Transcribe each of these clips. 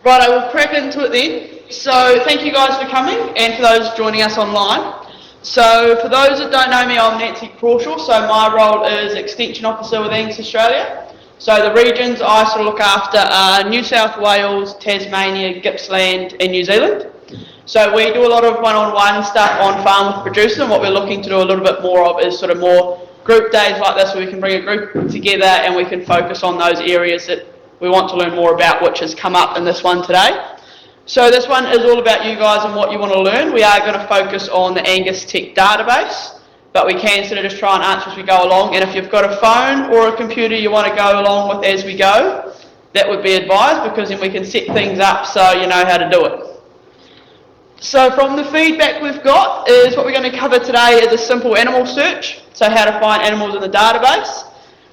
Right, I will crack into it then. So thank you guys for coming, and for those joining us online. So for those that don't know me, I'm Nancy Crawshaw, so my role is Extension Officer with Angus Australia. So the regions I sort of look after are New South Wales, Tasmania, Gippsland and New Zealand. So we do a lot of one-on-one stuff on farm with producers, and what we're looking to do a little bit more of is sort of more group days like this where we can bring a group together and we can focus on those areas that we want to learn more about, which has come up in this one today. So this one is all about you guys and what you want to learn. We are going to focus on the AngusTech database, but we can sort of just try and answer as we go along. And if you've got a phone or a computer you want to go along with as we go, that would be advised, because then we can set things up so you know how to do it. So from the feedback we've got is what we're going to cover today is a simple animal search, so how to find animals in the database.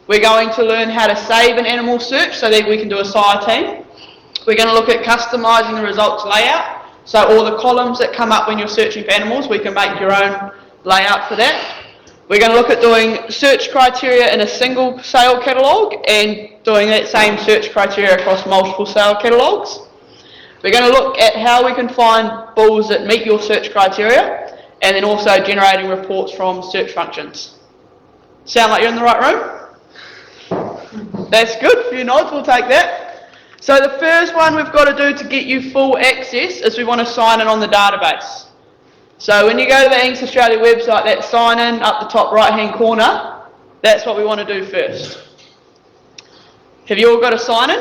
We're going to learn how to save an animal search so that we can do a sire team. We're going to look at customising the results layout, so all the columns that come up when you're searching for animals, we can make your own layout for that. We're going to look at doing search criteria in a single sale catalogue and doing that same search criteria across multiple sale catalogues. We're going to look at how we can find bulls that meet your search criteria, and then also generating reports from search functions. Sound like you're in the right room? That's good, a few nods, we'll take that. So the first one we've got to do to get you full access is we want to sign in on the database. So when you go to the Angus Australia website, that sign in up the top right hand corner, that's what we want to do first. Have you all got a sign in?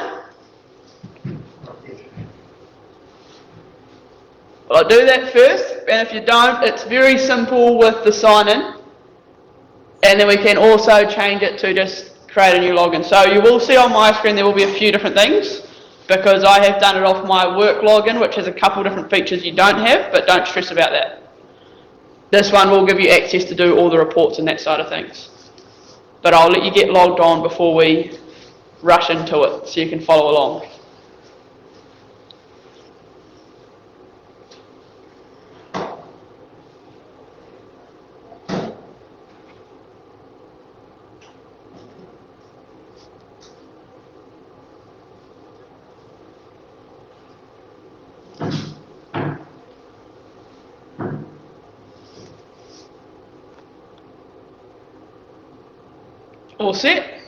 Well, I'll do that first, and if you don't, it's very simple with the sign in, and then we can also change it to just create a new login. So you will see on my screen there will be a few different things, because I have done it off my work login, which has a couple different features you don't have, but don't stress about that. This one will give you access to do all the reports and that side of things. But I'll let you get logged on before we rush into it so you can follow along. All set?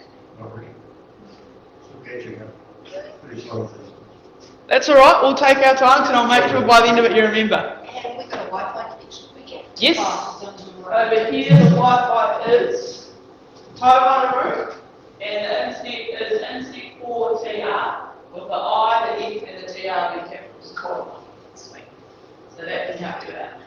That's alright, we'll take our time and I'll make sure by the end of it you remember. And we've got a Wi-Fi connection we get. Yes. Over here the Wi-Fi is Taiwan room, and the internet is internet 4TR with the I, the F and the TR being capitals. Sweet. So that can help you with that.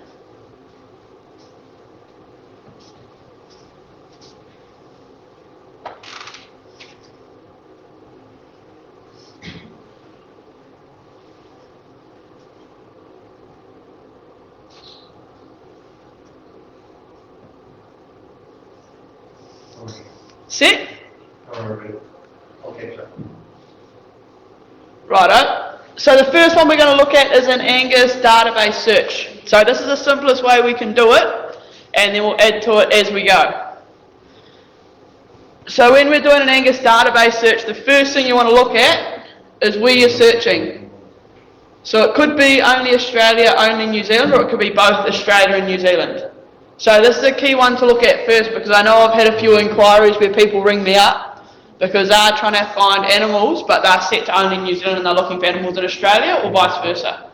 Set? Okay, sir. Righto. So the first one we're going to look at is an Angus database search. So this is the simplest way we can do it, and then we'll add to it as we go. So when we're doing an Angus database search, the first thing you want to look at is where you're searching. So it could be only Australia, only New Zealand, or it could be both Australia and New Zealand. So this is a key one to look at first, because I know I've had a few inquiries where people ring me up because they're trying to find animals, but they're set to only New Zealand and they're looking for animals in Australia, or vice versa.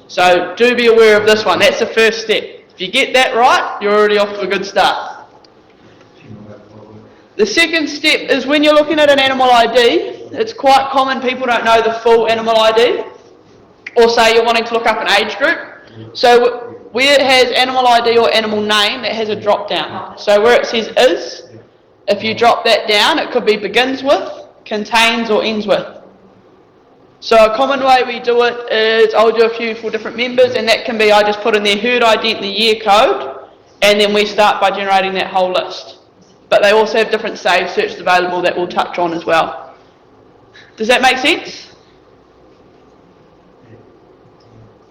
So do be aware of this one. That's the first step. If you get that right, you're already off to a good start. The second step is when you're looking at an animal ID, it's quite common people don't know the full animal ID, or say you're wanting to look up an age group. So where it has animal ID or animal name, that has a drop down. So where it says is, if you drop that down, it could be begins with, contains or ends with. So a common way we do it is, I'll do a few for different members, and that can be I just put in their herd ident and the year code, and then we start by generating that whole list. But they also have different save searches available that we'll touch on as well. Does that make sense?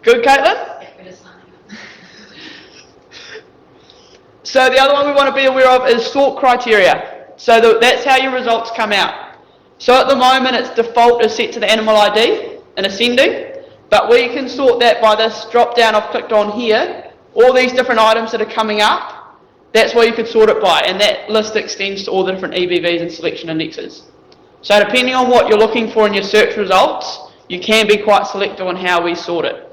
Good, Caitlin? So the other one we want to be aware of is sort criteria. So that's how your results come out. So at the moment its default is set to the animal ID in ascending, But we can sort that by this drop down I've clicked on here. All these different items that are coming up, that's where you could sort it by, and that list extends to all the different EBVs and selection indexes. So depending on what you're looking for in your search results, you can be quite selective on how we sort it.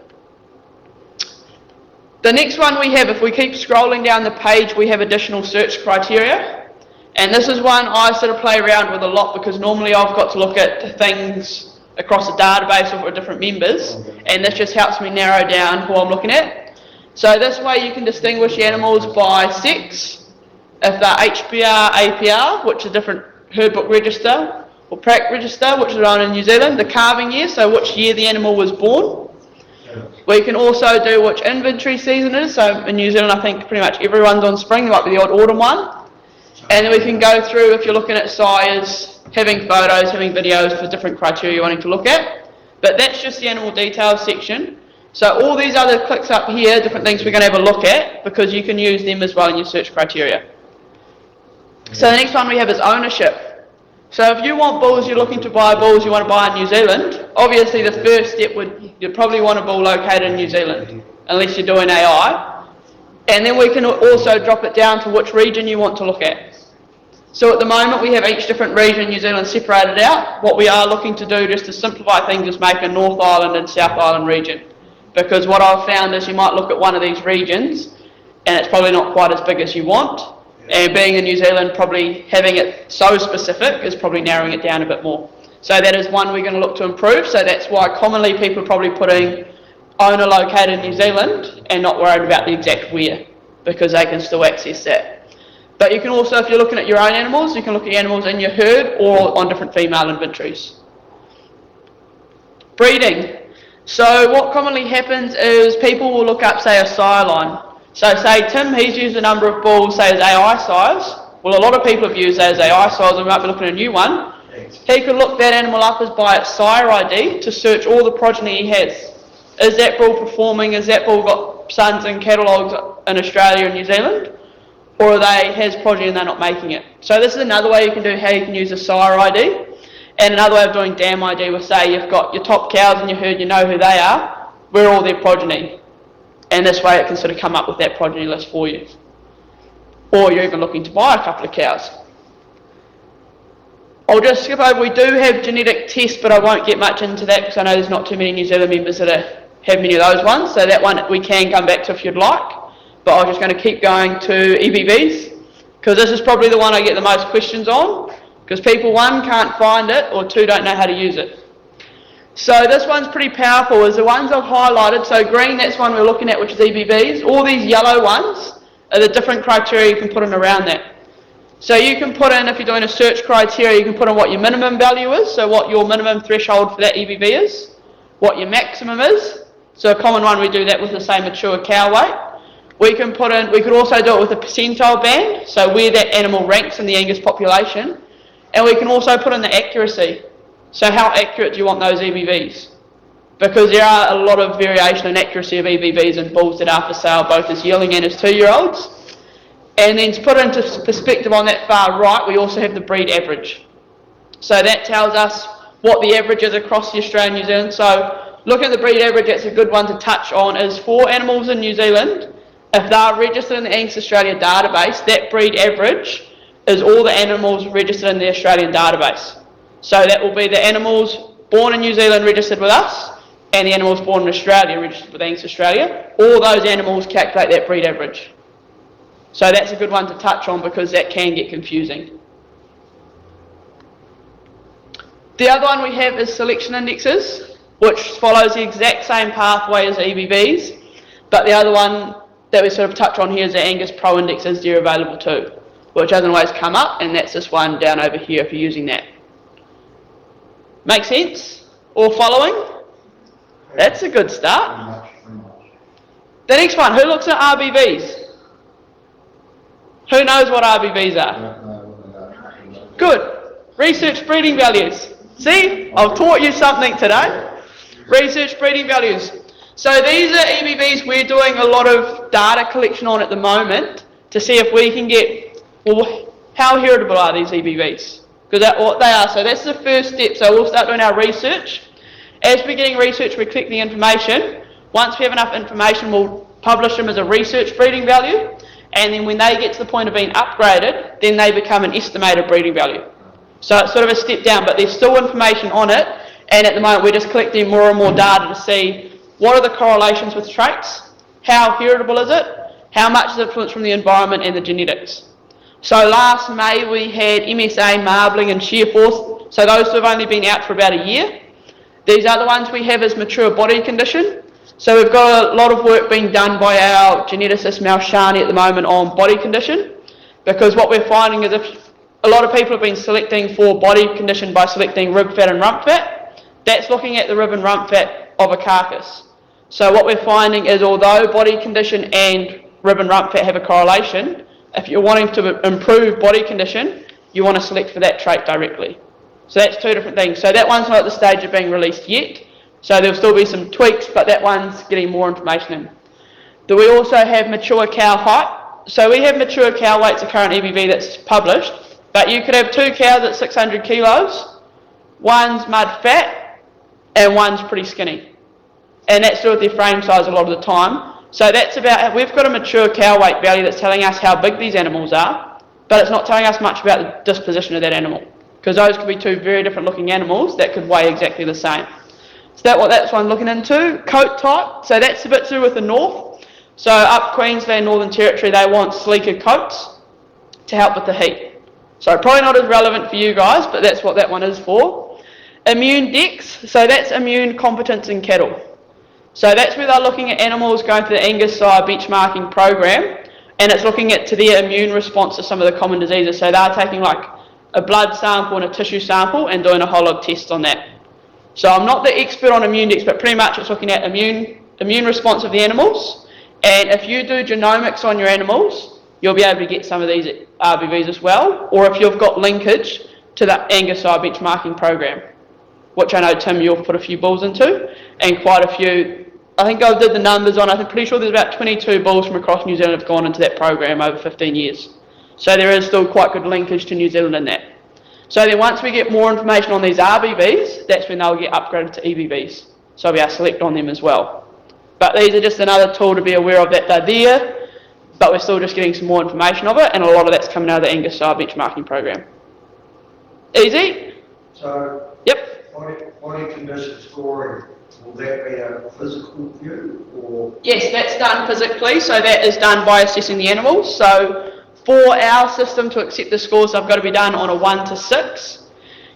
The next one we have, if we keep scrolling down the page, we have additional search criteria. And this is one I sort of play around with a lot because normally I've got to look at things across a database or for different members, and this just helps me narrow down who I'm looking at. So this way you can distinguish animals by sex, if they're HBR, APR, which is a different herd book register, or PRAC register, which is run in New Zealand, the calving year, so which year the animal was born. We can also do which inventory season it is, so in New Zealand I think pretty much everyone's on spring, there might be the odd autumn one. And then we can go through, if you're looking at sires, having photos, having videos for different criteria you're wanting to look at. But that's just the animal details section. So all these other clicks up here, different things we're going to have a look at, because you can use them as well in your search criteria. So the next one we have is ownership. So if you want bulls, you're looking to buy bulls you want to buy in New Zealand, obviously the first step you'd probably want a bull located in New Zealand, unless you're doing AI. And then we can also drop it down to which region you want to look at. So at the moment we have each different region in New Zealand separated out. What we are looking to do, just to simplify things, is make a North Island and South Island region. Because what I've found is you might look at one of these regions and it's probably not quite as big as you want. And being in New Zealand, probably having it so specific is probably narrowing it down a bit more. So that is one we're going to look to improve. So that's why commonly people are probably putting owner located in New Zealand and not worried about the exact where, because they can still access that. But you can also, if you're looking at your own animals, you can look at animals in your herd or on different female inventories. Breeding. So what commonly happens is people will look up, say, a sire line. So say Tim, he's used a number of bulls, say as AI sires. Well, a lot of people have used that as AI sires, and we might be looking at a new one. He could look that animal up as by its sire ID to search all the progeny he has. Is that bull performing? Has that bull got sons and catalogues in Australia and New Zealand? Or are they has progeny and they're not making it? So this is another way you can do how you can use a sire ID. And another way of doing dam ID will say you've got your top cows in your herd, you know who they are, where all their progeny. And this way it can sort of come up with that progeny list for you. Or you're even looking to buy a couple of cows. I'll just skip over, we do have genetic tests, but I won't get much into that because I know there's not too many New Zealand members that have many of those ones, so that one we can come back to if you'd like. But I'm just going to keep going to EBVs, because this is probably the one I get the most questions on, because people, one, can't find it, or two, don't know how to use it. So this one's pretty powerful, is the ones I've highlighted. So green, that's one we're looking at, which is EBVs. All these yellow ones are the different criteria you can put in around that. So you can put in, if you're doing a search criteria, you can put in what your minimum value is, so what your minimum threshold for that EBV is, what your maximum is. So a common one, we do that with the same mature cow weight. We can put in, we could also do it with a percentile band, so where that animal ranks in the Angus population. And we can also put in the accuracy. So how accurate do you want those EBVs? Because there are a lot of variation in accuracy of EBVs in bulls that are for sale, both as yearling and as 2-year-olds. And then to put into perspective on that far right, we also have the breed average. So that tells us what the average is across the Australia and New Zealand. So looking at the breed average, that's a good one to touch on, is for animals in New Zealand, if they're registered in the Angus Australia database, that breed average is all the animals registered in the Australian database. So that will be the animals born in New Zealand registered with us, and the animals born in Australia registered with Angus Australia. All those animals calculate that breed average. So that's a good one to touch on because that can get confusing. The other one we have is selection indexes, which follows the exact same pathway as EBVs, but the other one that we sort of touch on here is the AngusPRO indexes, they're available too, which doesn't always come up, and that's this one down over here if you're using that. Make sense? All following? That's a good start. The next one, who looks at RBVs? Who knows what RBVs are? Good. Research breeding values. See, I've taught you something today. Research breeding values. So these are EBVs we're doing a lot of data collection on at the moment to see if we can get, well, how heritable are these EBVs? Because that's what they are. So that's the first step. So we'll start doing our research. As we're getting research, we're collecting information. Once we have enough information, we'll publish them as a research breeding value, and then when they get to the point of being upgraded, then they become an estimated breeding value. So it's sort of a step down, but there's still information on it, and at the moment we're just collecting more and more data to see what are the correlations with traits, how heritable is it, how much is influenced from the environment and the genetics. So last May we had MSA, marbling and shear force, so those have only been out for about a year. These other ones we have is mature body condition. So we've got a lot of work being done by our geneticist Mal Shani at the moment on body condition, because what we're finding is if a lot of people have been selecting for body condition by selecting rib fat and rump fat, that's looking at the rib and rump fat of a carcass. So what we're finding is although body condition and rib and rump fat have a correlation, if you're wanting to improve body condition, you want to select for that trait directly. So that's two different things. So that one's not at the stage of being released yet, so there'll still be some tweaks, but that one's getting more information in. Do we also have mature cow height? So we have mature cow weights, a current EBV that's published, but you could have two cows at 600 kilos, one's mud fat, and one's pretty skinny. And that's to do with their frame size a lot of the time. So that's about, we've got a mature cow weight value that's telling us how big these animals are, but it's not telling us much about the disposition of that animal, because those could be two very different looking animals that could weigh exactly the same. So that's what I'm looking into. Coat type, so that's a bit to do with the north. So up Queensland, Northern Territory, they want sleeker coats to help with the heat. So probably not as relevant for you guys, but that's what that one is for. Immune dex, so that's immune competence in cattle. So that's where they're looking at animals going through the Angus benchmarking program, and it's looking at to their immune response to some of the common diseases. So they're taking like a blood sample and a tissue sample and doing a whole lot of tests on that. So I'm not the expert on immune dex, but pretty much it's looking at immune response of the animals, and if you do genomics on your animals, you'll be able to get some of these RBVs as well, or if you've got linkage to the Angus benchmarking program, which I know Tim you've put a few bulls into, and quite a few. I think I did the numbers on, I'm pretty sure there's about 22 bulls from across New Zealand have gone into that program over 15 years. So there is still quite good linkage to New Zealand in that. So then once we get more information on these RBVs, that's when they'll get upgraded to EBVs. So we'll be able to select on them as well. But these are just another tool to be aware of that they're there, but we're still just getting some more information of it, and a lot of that's coming out of the Angus benchmarking program. Easy? So, Yep. body condition scoring, will that be a physical view or? Yes, that's done physically, so that is done by assessing the animals. So for our system to accept the scores, they've got to be done on a 1 to 6.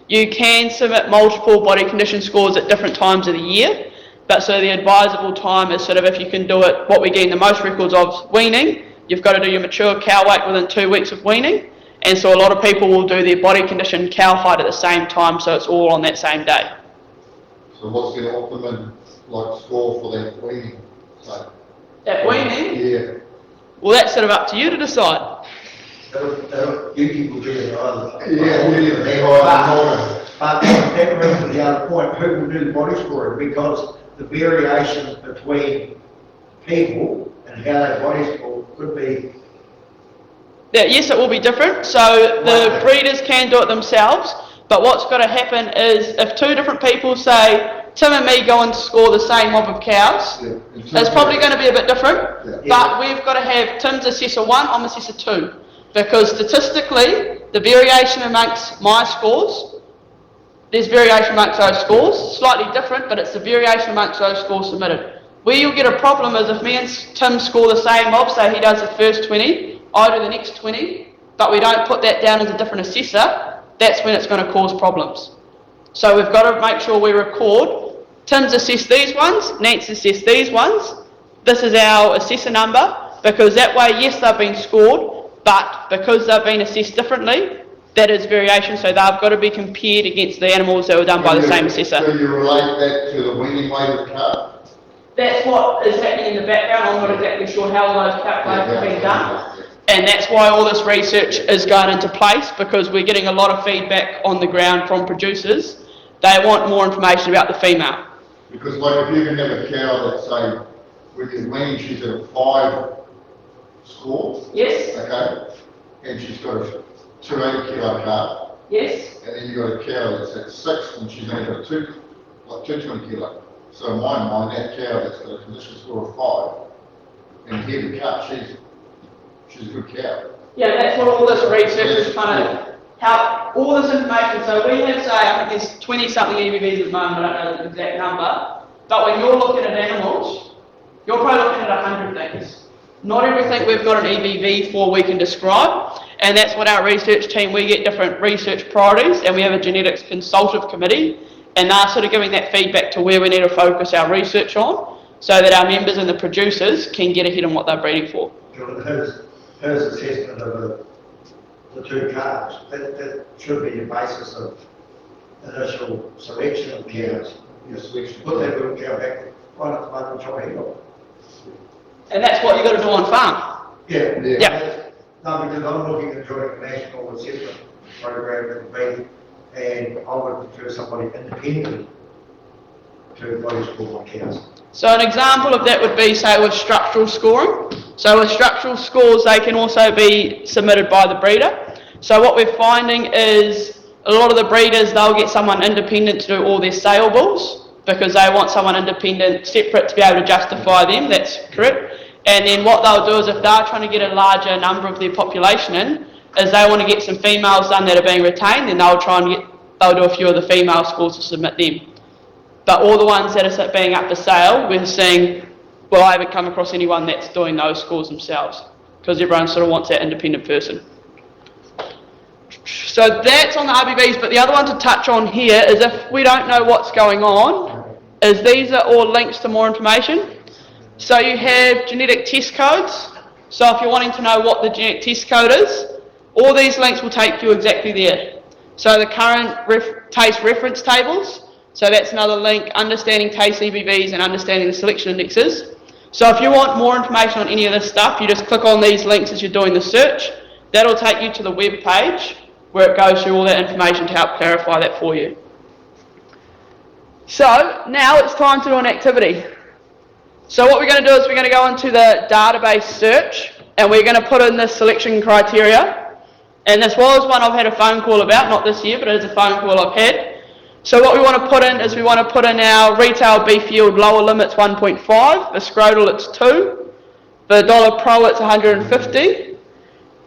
You can submit multiple body condition scores at different times of the year, but so the advisable time is sort of if you can do it, what we're getting the most records of weaning, you've got to do your mature cow weight within 2 weeks of weaning, and so a lot of people will do their body condition cow height at the same time, so it's all on that same day. So what's the optimum score for that weaning? So, At weaning? yeah. Well, that's sort of up to you to decide. You will be an either. But that brings to the other point, who will do the body scoring? Because the variation between people and how they body score could be. Yeah, yes, it will be different. So the breeders can do it themselves, but what's got to happen is if two different people say, Tim and me go and score the same mob of cows, it's probably going to be a bit different, but we've got to have Tim's assessor 1, I'm assessor 2, because statistically, the variation amongst my scores, there's variation amongst those scores, slightly different, but it's the variation amongst those scores submitted. Where you'll get a problem is if me and Tim score the same mob, say he does the first 20, I do the next 20, but we don't put that down as a different assessor, that's when it's going to cause problems. So we've got to make sure we record, Tim's assessed these ones, Nancy's assessed these ones, this is our assessor number, because that way, yes, they've been scored, but because they've been assessed differently, that is variation, so they've got to be compared against the animals that were done by the same assessor. So you relate that to the weaning weight of the calf? That's what is happening in the background. I'm not exactly sure how those calculations have been done. And that's why all this research is going into place, because we're getting a lot of feedback on the ground from producers. They want more information about the female. Because if you can have a cow that say, with your weaning she's at a 5 score. Yes. Okay. And she's got a 280 kilo calf. Yes. And then you've got a cow that's at 6 and she's only got a 2 like 220 kilo. So in my mind, that cow that's got a condition score of 5 and heavy cut, she's a good cow. Yeah, that's what all this research is trying to help, all this information. So we have, say, I think there's 20 something EBVs at the moment, I don't know the exact number, but when you're looking at animals, you're probably looking at 100 things. Not everything we've got an EBV for we can describe, and that's what our research team, we get different research priorities, and we have a genetics consultative committee, and they're sort of giving that feedback to where we need to focus our research on, so that our members and the producers can get ahead on what they're breeding for. His assessment of the two calves, that should be the basis of initial selection of cows. Your selection. Put that little cow back, right at the moment, try to help. And that's what you've got to do on farm. Yeah. Yeah. No, because I'm looking at joining a national assessment program at the and I would prefer somebody independent to body score my cows. So an example of that would be, say, with structural scoring. So with structural scores, they can also be submitted by the breeder. So what we're finding is a lot of the breeders, they'll get someone independent to do all their sale bulls because they want someone independent, separate, to be able to justify them. That's correct. And then what they'll do is, if they're trying to get a larger number of their population in, is they want to get some females done that are being retained, then they'll try and they'll do a few of the female scores to submit them. But all the ones that are being up for sale, we're seeing, well, I haven't come across anyone that's doing those scores themselves, because everyone sort of wants that independent person. So that's on the RBVs, but the other one to touch on here is, if we don't know what's going on, is these are all links to more information. So you have genetic test codes. So if you're wanting to know what the genetic test code is, all these links will take you exactly there. So the current taste reference tables, so that's another link, understanding taste EBVs and understanding the selection indexes. So if you want more information on any of this stuff, you just click on these links as you're doing the search. That'll take you to the web page where it goes through all that information to help clarify that for you. So now it's time to do an activity. So what we're going to do is we're going to go into the database search and we're going to put in this selection criteria. And this was one I've had a phone call about, not this year, but it is a phone call I've had. So what we want to put in is we want to put in our retail beef yield lower limits 1.5, the scrotal it's 2, the dollar pro it's 150,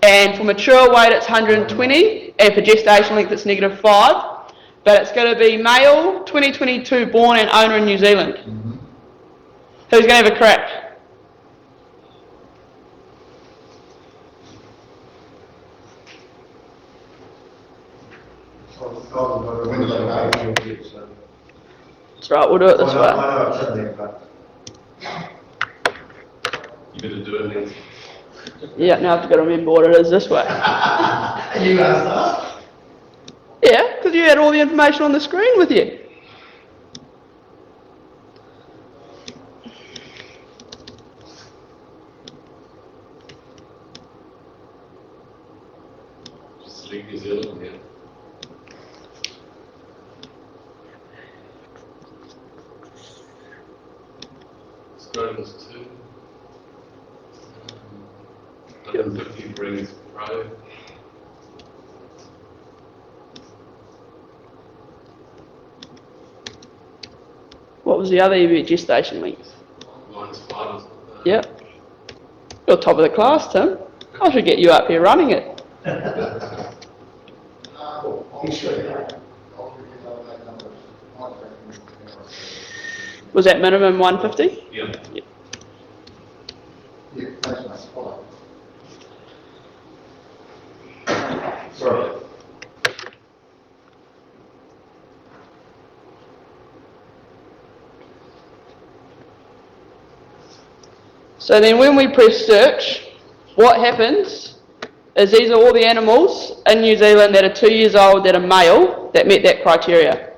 and for mature weight it's 120, and for gestation length it's -5. But it's going to be male, 2022 born and owner in New Zealand. Who's going to have a crack? That's right, we'll do it this way. I know it's in there, but You better do it then. Yeah, now I've got to remember what it is this way. you asked us. Yeah, because you had all the information on the screen with you. Just select New Zealand here. Scrotum is 2. 150 brings pro. What was the other EV gestation length? -5 or something. Yep. You're top of the class, Tim. I should get you up here running it. You should have. Was that minimum 150? Yeah. Yeah, that's my spot. Sorry. So then when we press search, what happens is these are all the animals in New Zealand that are 2 years old that are male that met that criteria.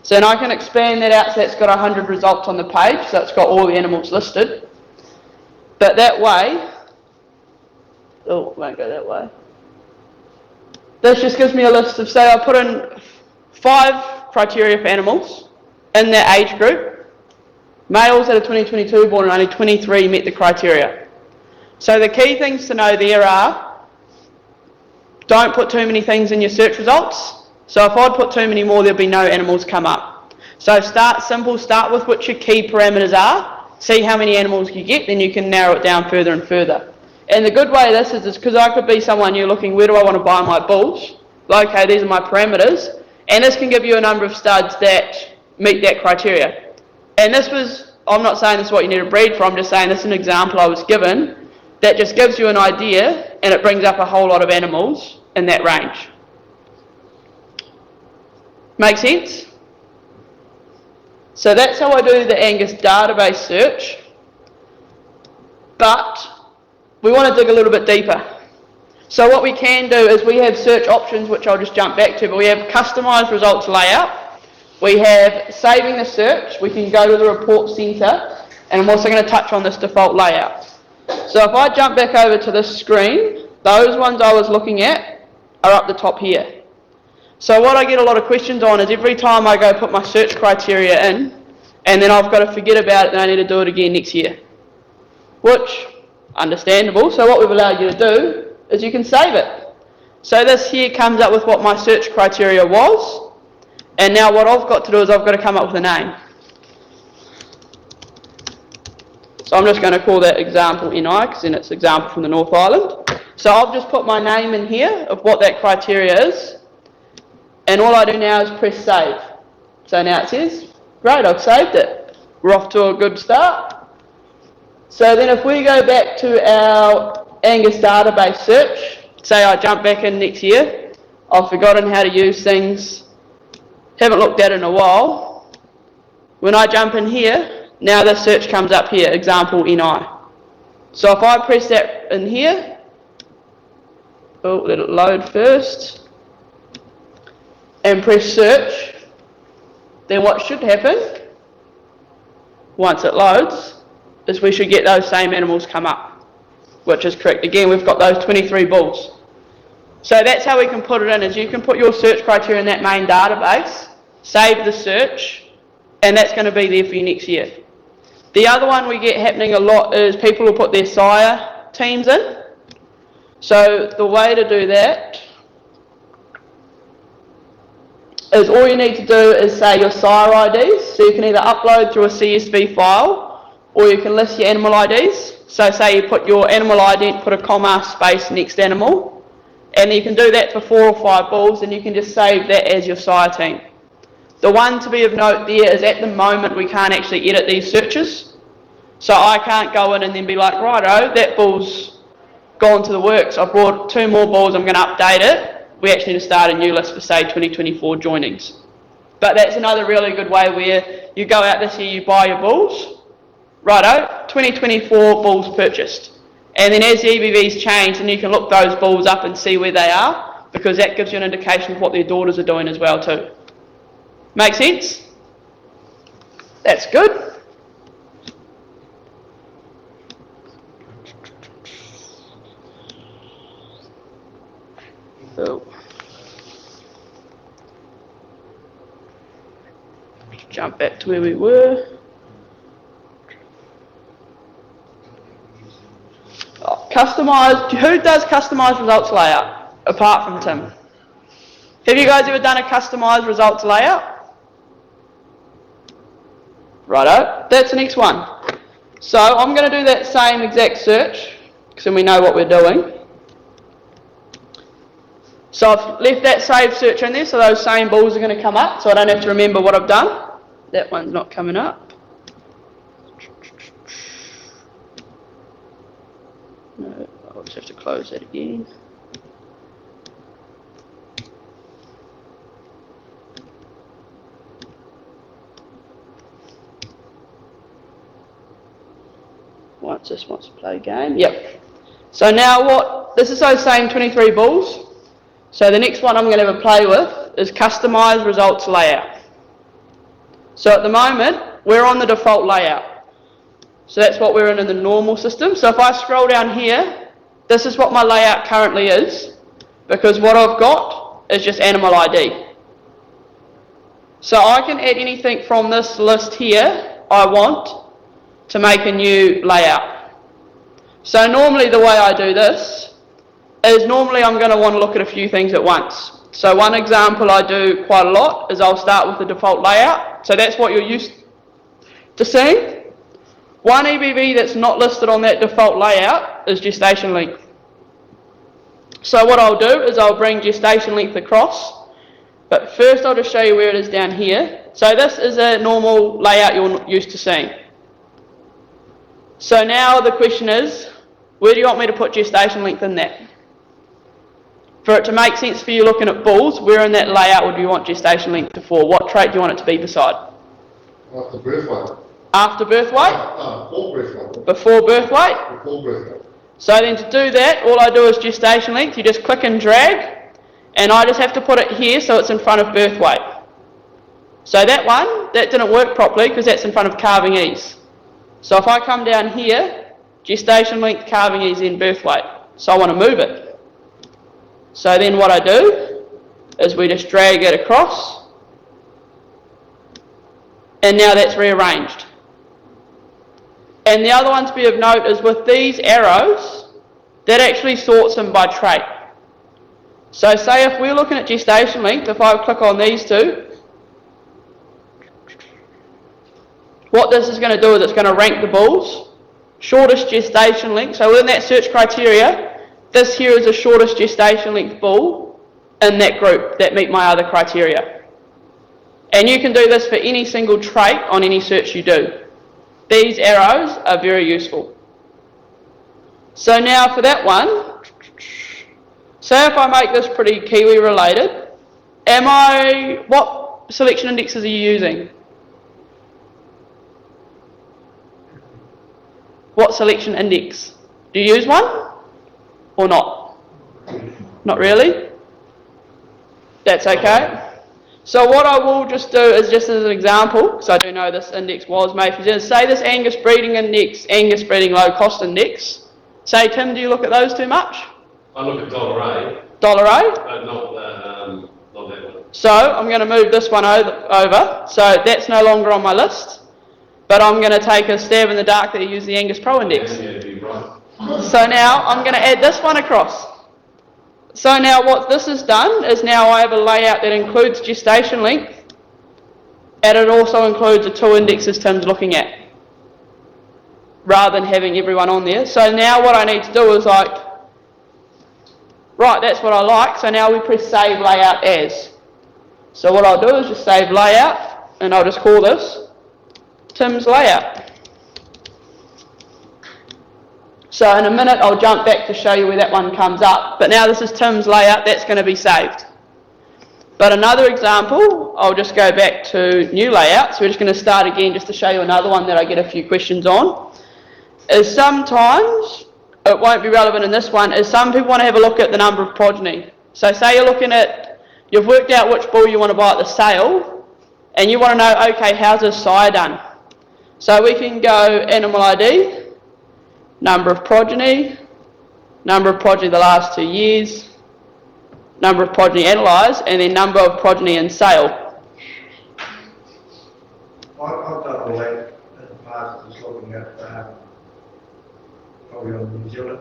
So then I can expand that out so that's got 100 results on the page, so it's got all the animals listed. But that way, oh, it won't go that way. This just gives me a list of, say I put in 5 criteria for animals in that age group. Males that are 2022 born and only 23 met the criteria. So the key things to know there are, don't put too many things in your search results. So if I'd put too many more, there'd be no animals come up. So start simple, start with what your key parameters are, see how many animals you get, then you can narrow it down further and further. And the good way of this is because I could be someone you're looking, where do I want to buy my bulls? Okay, these are my parameters, and this can give you a number of studs that meet that criteria. And this was, I'm not saying this is what you need to breed for, I'm just saying this is an example I was given that just gives you an idea and it brings up a whole lot of animals in that range. Make sense? So that's how I do the Angus database search, but we want to dig a little bit deeper. So what we can do is we have search options, which I'll just jump back to, but we have customized results layout, we have saving the search, we can go to the report center, and I'm also going to touch on this default layout. So if I jump back over to this screen, those ones I was looking at are up the top here. So what I get a lot of questions on is every time I go put my search criteria in, and then I've got to forget about it and I need to do it again next year. Which, understandable, so what we've allowed you to do is you can save it. So this here comes up with what my search criteria was, and now what I've got to do is I've got to come up with a name. So I'm just going to call that example NI, because then it's example from the North Island. So I've just put my name in here of what that criteria is, and all I do now is press save. So now it says, great, I've saved it. We're off to a good start. So then if we go back to our Angus database search, say I jump back in next year, I've forgotten how to use things, haven't looked at it in a while. When I jump in here, now the search comes up here, example NI. So if I press that in here, oh, let it load first, and press search, then what should happen, once it loads, is we should get those same animals come up, which is correct. Again, we've got those 23 bulls. So that's how we can put it in, is you can put your search criteria in that main database, save the search, and that's going to be there for you next year. The other one we get happening a lot is people will put their sire teams in. So the way to do that is all you need to do is say your sire IDs, so you can either upload through a CSV file or you can list your animal IDs. So say you put your animal ID, put a comma, space, next animal, and you can do that for 4 or 5 bulls, and you can just save that as your sire team. The one to be of note there is at the moment we can't actually edit these searches, so I can't go in and then be like, righto, that bull's gone to the works, I brought 2 more bulls, I'm going to update it. We actually need to start a new list for, say, 2024 joinings. But that's another really good way where you go out this year, you buy your bulls, righto, 2024 bulls purchased. And then as the EBVs change, then you can look those bulls up and see where they are, because that gives you an indication of what their daughters are doing as well too. Make sense? That's good. So, jump back to where we were. Oh, customized. Who does customized results layout apart from Tim? Have you guys ever done a customized results layout? Righto, that's the next one. So I'm going to do that same exact search, because then we know what we're doing. So I've left that save search in there, so those same bulls are going to come up, so I don't have to remember what I've done. That one's not coming up. No, I'll just have to close that again. Once this wants to play a game, yep. So now this is those same 23 bulls. So the next one I'm going to have a play with is customize results layout. So at the moment, we're on the default layout. So that's what we're in the normal system. So if I scroll down here, this is what my layout currently is, because what I've got is just animal ID. So I can add anything from this list here I want to make a new layout. So normally the way I do this is normally I'm going to want to look at a few things at once. So one example I do quite a lot is I'll start with the default layout. So that's what you're used to seeing. One EBV that's not listed on that default layout is gestation length. So what I'll do is I'll bring gestation length across, but first I'll just show you where it is down here. So this is a normal layout you're used to seeing. So now the question is, where do you want me to put gestation length in that? For it to make sense for you looking at bulls, where in that layout would you want gestation length to fall? What trait do you want it to be beside? After birth weight. After birth weight? Before birth weight. Before birth weight? Before birth weight. So then to do that, all I do is gestation length. You just click and drag, and I just have to put it here so it's in front of birth weight. So that one, that didn't work properly because that's in front of calving ease. So if I come down here, gestation length, calving ease, then birth weight. So I want to move it. So then what I do is we just drag it across, and now that's rearranged. And the other one to be of note is with these arrows, that actually sorts them by trait. So say if we're looking at gestation length, if I click on these two, what this is going to do is it's going to rank the bulls, shortest gestation length. So within that search criteria, this here is the shortest gestation length bull in that group that meet my other criteria. And you can do this for any single trait on any search you do. These arrows are very useful. So now for that one, say if I make this pretty Kiwi related, what selection indexes are you using? What selection index? Do you use one? Or not? Not really? That's okay. So what I will just do is just as an example, because I do know this index was made for Zealand, say this Angus breeding index, Angus breeding low cost index. Say Tim, do you look at those too much? I look at $A. $A? Not that one. So I'm going to move this one over. So that's no longer on my list. But I'm going to take a stab in the dark that you use the AngusPRO index. Yeah, you're right. So now I'm going to add this one across. So now what this has done is now I have a layout that includes gestation length, and it also includes the two indexes Tim's looking at, rather than having everyone on there. So now what I need to do is like, right, that's what I like, so now we press save layout as. So what I'll do is just save layout, and I'll just call this Tim's layout. So in a minute I'll jump back to show you where that one comes up, but now this is Tim's layout, that's going to be saved. But another example, I'll just go back to new layout, so we're just going to start again just to show you another one that I get a few questions on, is sometimes, it won't be relevant in this one, is some people want to have a look at the number of progeny. So say you're looking at, you've worked out which bull you want to buy at the sale, and you want to know, okay, how's this sire done? So we can go animal ID, number of progeny the last 2 years, number of progeny analysed, and then number of progeny in sale. I've done all that in the past, just looking at, probably on New Zealand,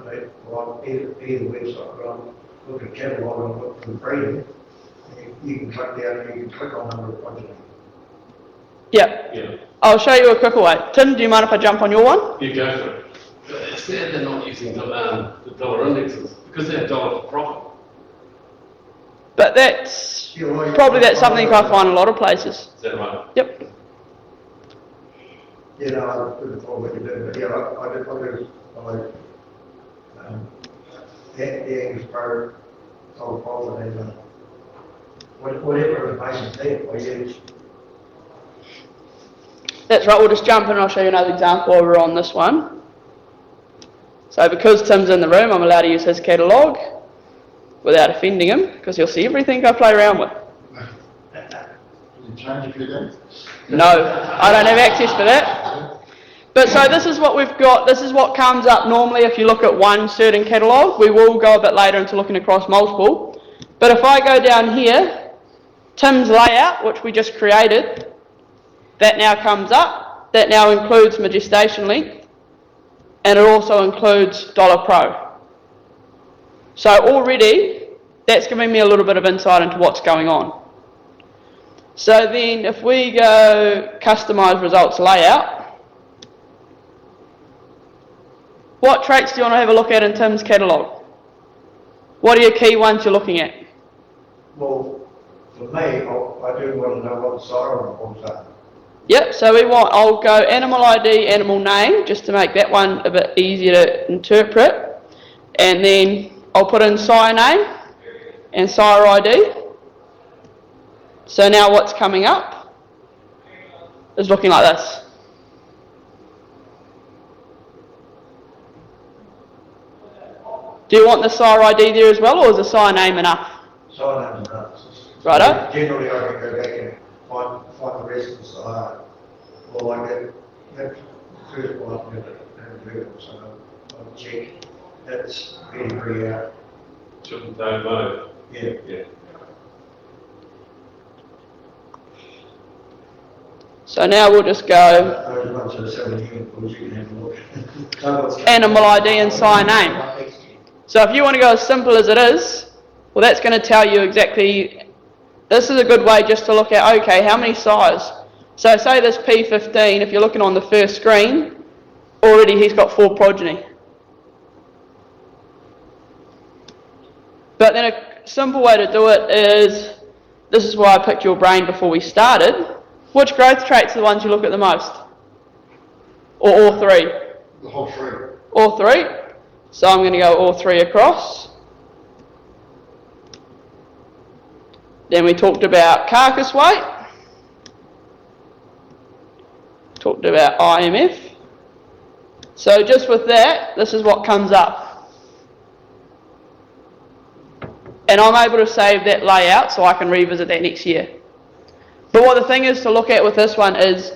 or either website, but I'm looking at catalogue and look for the breeding. You can click down and you can click on number of progeny. Yep. Yeah. I'll show you a quicker way. Tim, do you mind if I jump on your one? You go for it. But it's sad they're not using the dollar indexes because they're dollar for profit. But that's something I find in a lot of places. Is that right? Yep. Yeah, no, I couldn't follow what you do, but yeah, I do, the AngusPRO whole folder and whatever information's there, I use. That's right, we'll just jump in and I'll show you another example over on this one. So because Tim's in the room, I'm allowed to use his catalogue without offending him, because he'll see everything I play around with. Can you change a few things? No, I don't have access for that. But so this is what we've got, this is what comes up normally if you look at one certain catalogue. We will go a bit later into looking across multiple. But if I go down here, Tim's layout, which we just created, that now comes up. That now includes my gestation length, and it also includes $Pro. So already, That's giving me a little bit of insight into what's going on. So then if we go customize results layout, what traits do you want to have a look at in Tim's catalogue? What are your key ones you're looking at? Well, for me, I do want to know what the siren calls are. Yep, so I'll go animal ID, animal name, just to make that one a bit easier to interpret. And then I'll put in sire name and sire ID. So now what's coming up is looking like this. Do you want the sire ID there as well, or is the sire name enough? Siren names and nuts. Righto. Generally, I can go back and find the rest of the siren. Or like that first one, and do it, so I'll check. That's very out. Shouldn't they know? Yeah. Yeah. So now we'll just go Those ones that are selling unicorns, you can have a look. Know what's animal ID and sire name. So if you want to go as simple as it is, well, that's going to tell you exactly, this is a good way just to look at, okay, how many sires? So say this P15, if you're looking on the first screen, already he's got 4 progeny. But then a simple way to do it is, this is why I picked your brain before we started, which growth traits are the ones you look at the most? Or all 3? The whole 3. All 3. So I'm going to go all 3 across. Then we talked about carcass weight. Talked about IMF. So just with that, this is what comes up. And I'm able to save that layout so I can revisit that next year. But what the thing is to look at with this one is,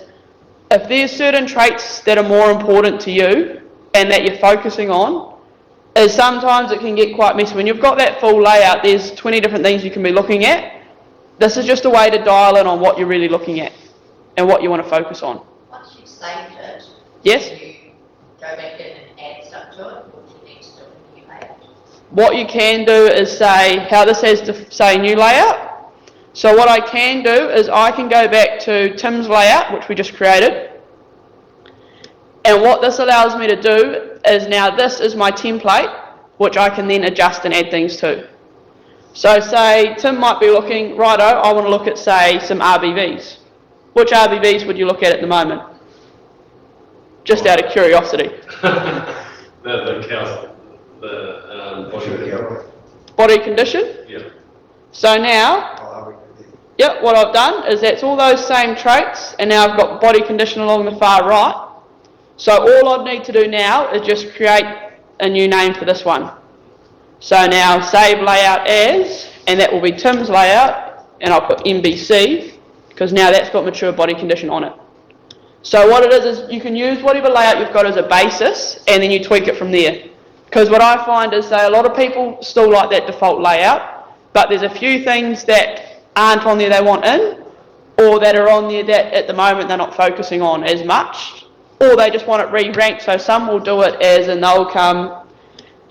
if there's certain traits that are more important to you and that you're focusing on, is sometimes it can get quite messy. When you've got that full layout, there's 20 different things you can be looking at. This is just a way to dial in on what you're really looking at and what you want to focus on. Once you've saved it, Yes? do you go back in and add stuff to it, or do you need to do a new layout? What you can do is say, how this has to say new layout. So what I can do is I can go back to Tim's layout, which we just created. And what this allows me to do is now this is my template, which I can then adjust and add things to. So say Tim might be looking, righto, I want to look at say some RBVs. Which RBVs would you look at the moment? Just out of curiosity. The cows, the Body condition. yeah. So now, yep, what I've done is that's all those same traits, and now I've got body condition along the far right. So all I'd need to do now is just create a new name for this one. So now save layout as, and that will be Tim's layout, and I'll put MBC, because now that's got mature body condition on it. So what it is you can use whatever layout you've got as a basis, and then you tweak it from there. Because what I find is that a lot of people still like that default layout, but there's a few things that aren't on there they want in, or that are on there that at the moment they're not focusing on as much, or they just want it re-ranked. So some will do it as, and they'll come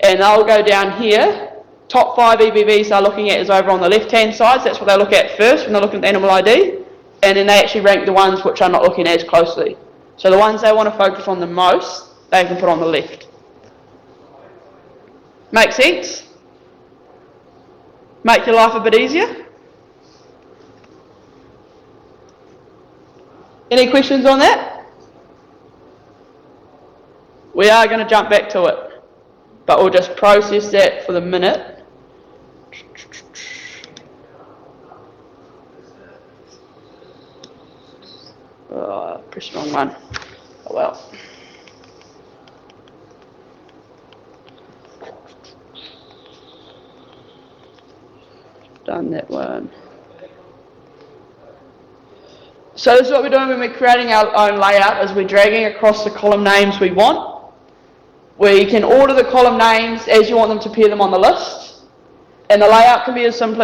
and they'll go down here. Top 5 EBVs they're looking at is over on the left-hand side, so that's what they look at first when they're looking at the animal ID, and then they actually rank the ones which are not looking as closely. So the ones they want to focus on the most, they can put on the left. Make sense? Make your life a bit easier? Any questions on that? We are going to jump back to it, but we'll just process that for the minute. Oh, press the wrong one. Oh well. Done that one. So this is what we're doing when we're creating our own layout, is we're dragging across the column names we want. We can order the column names as you want them to appear them on the list, and the layout can be as simple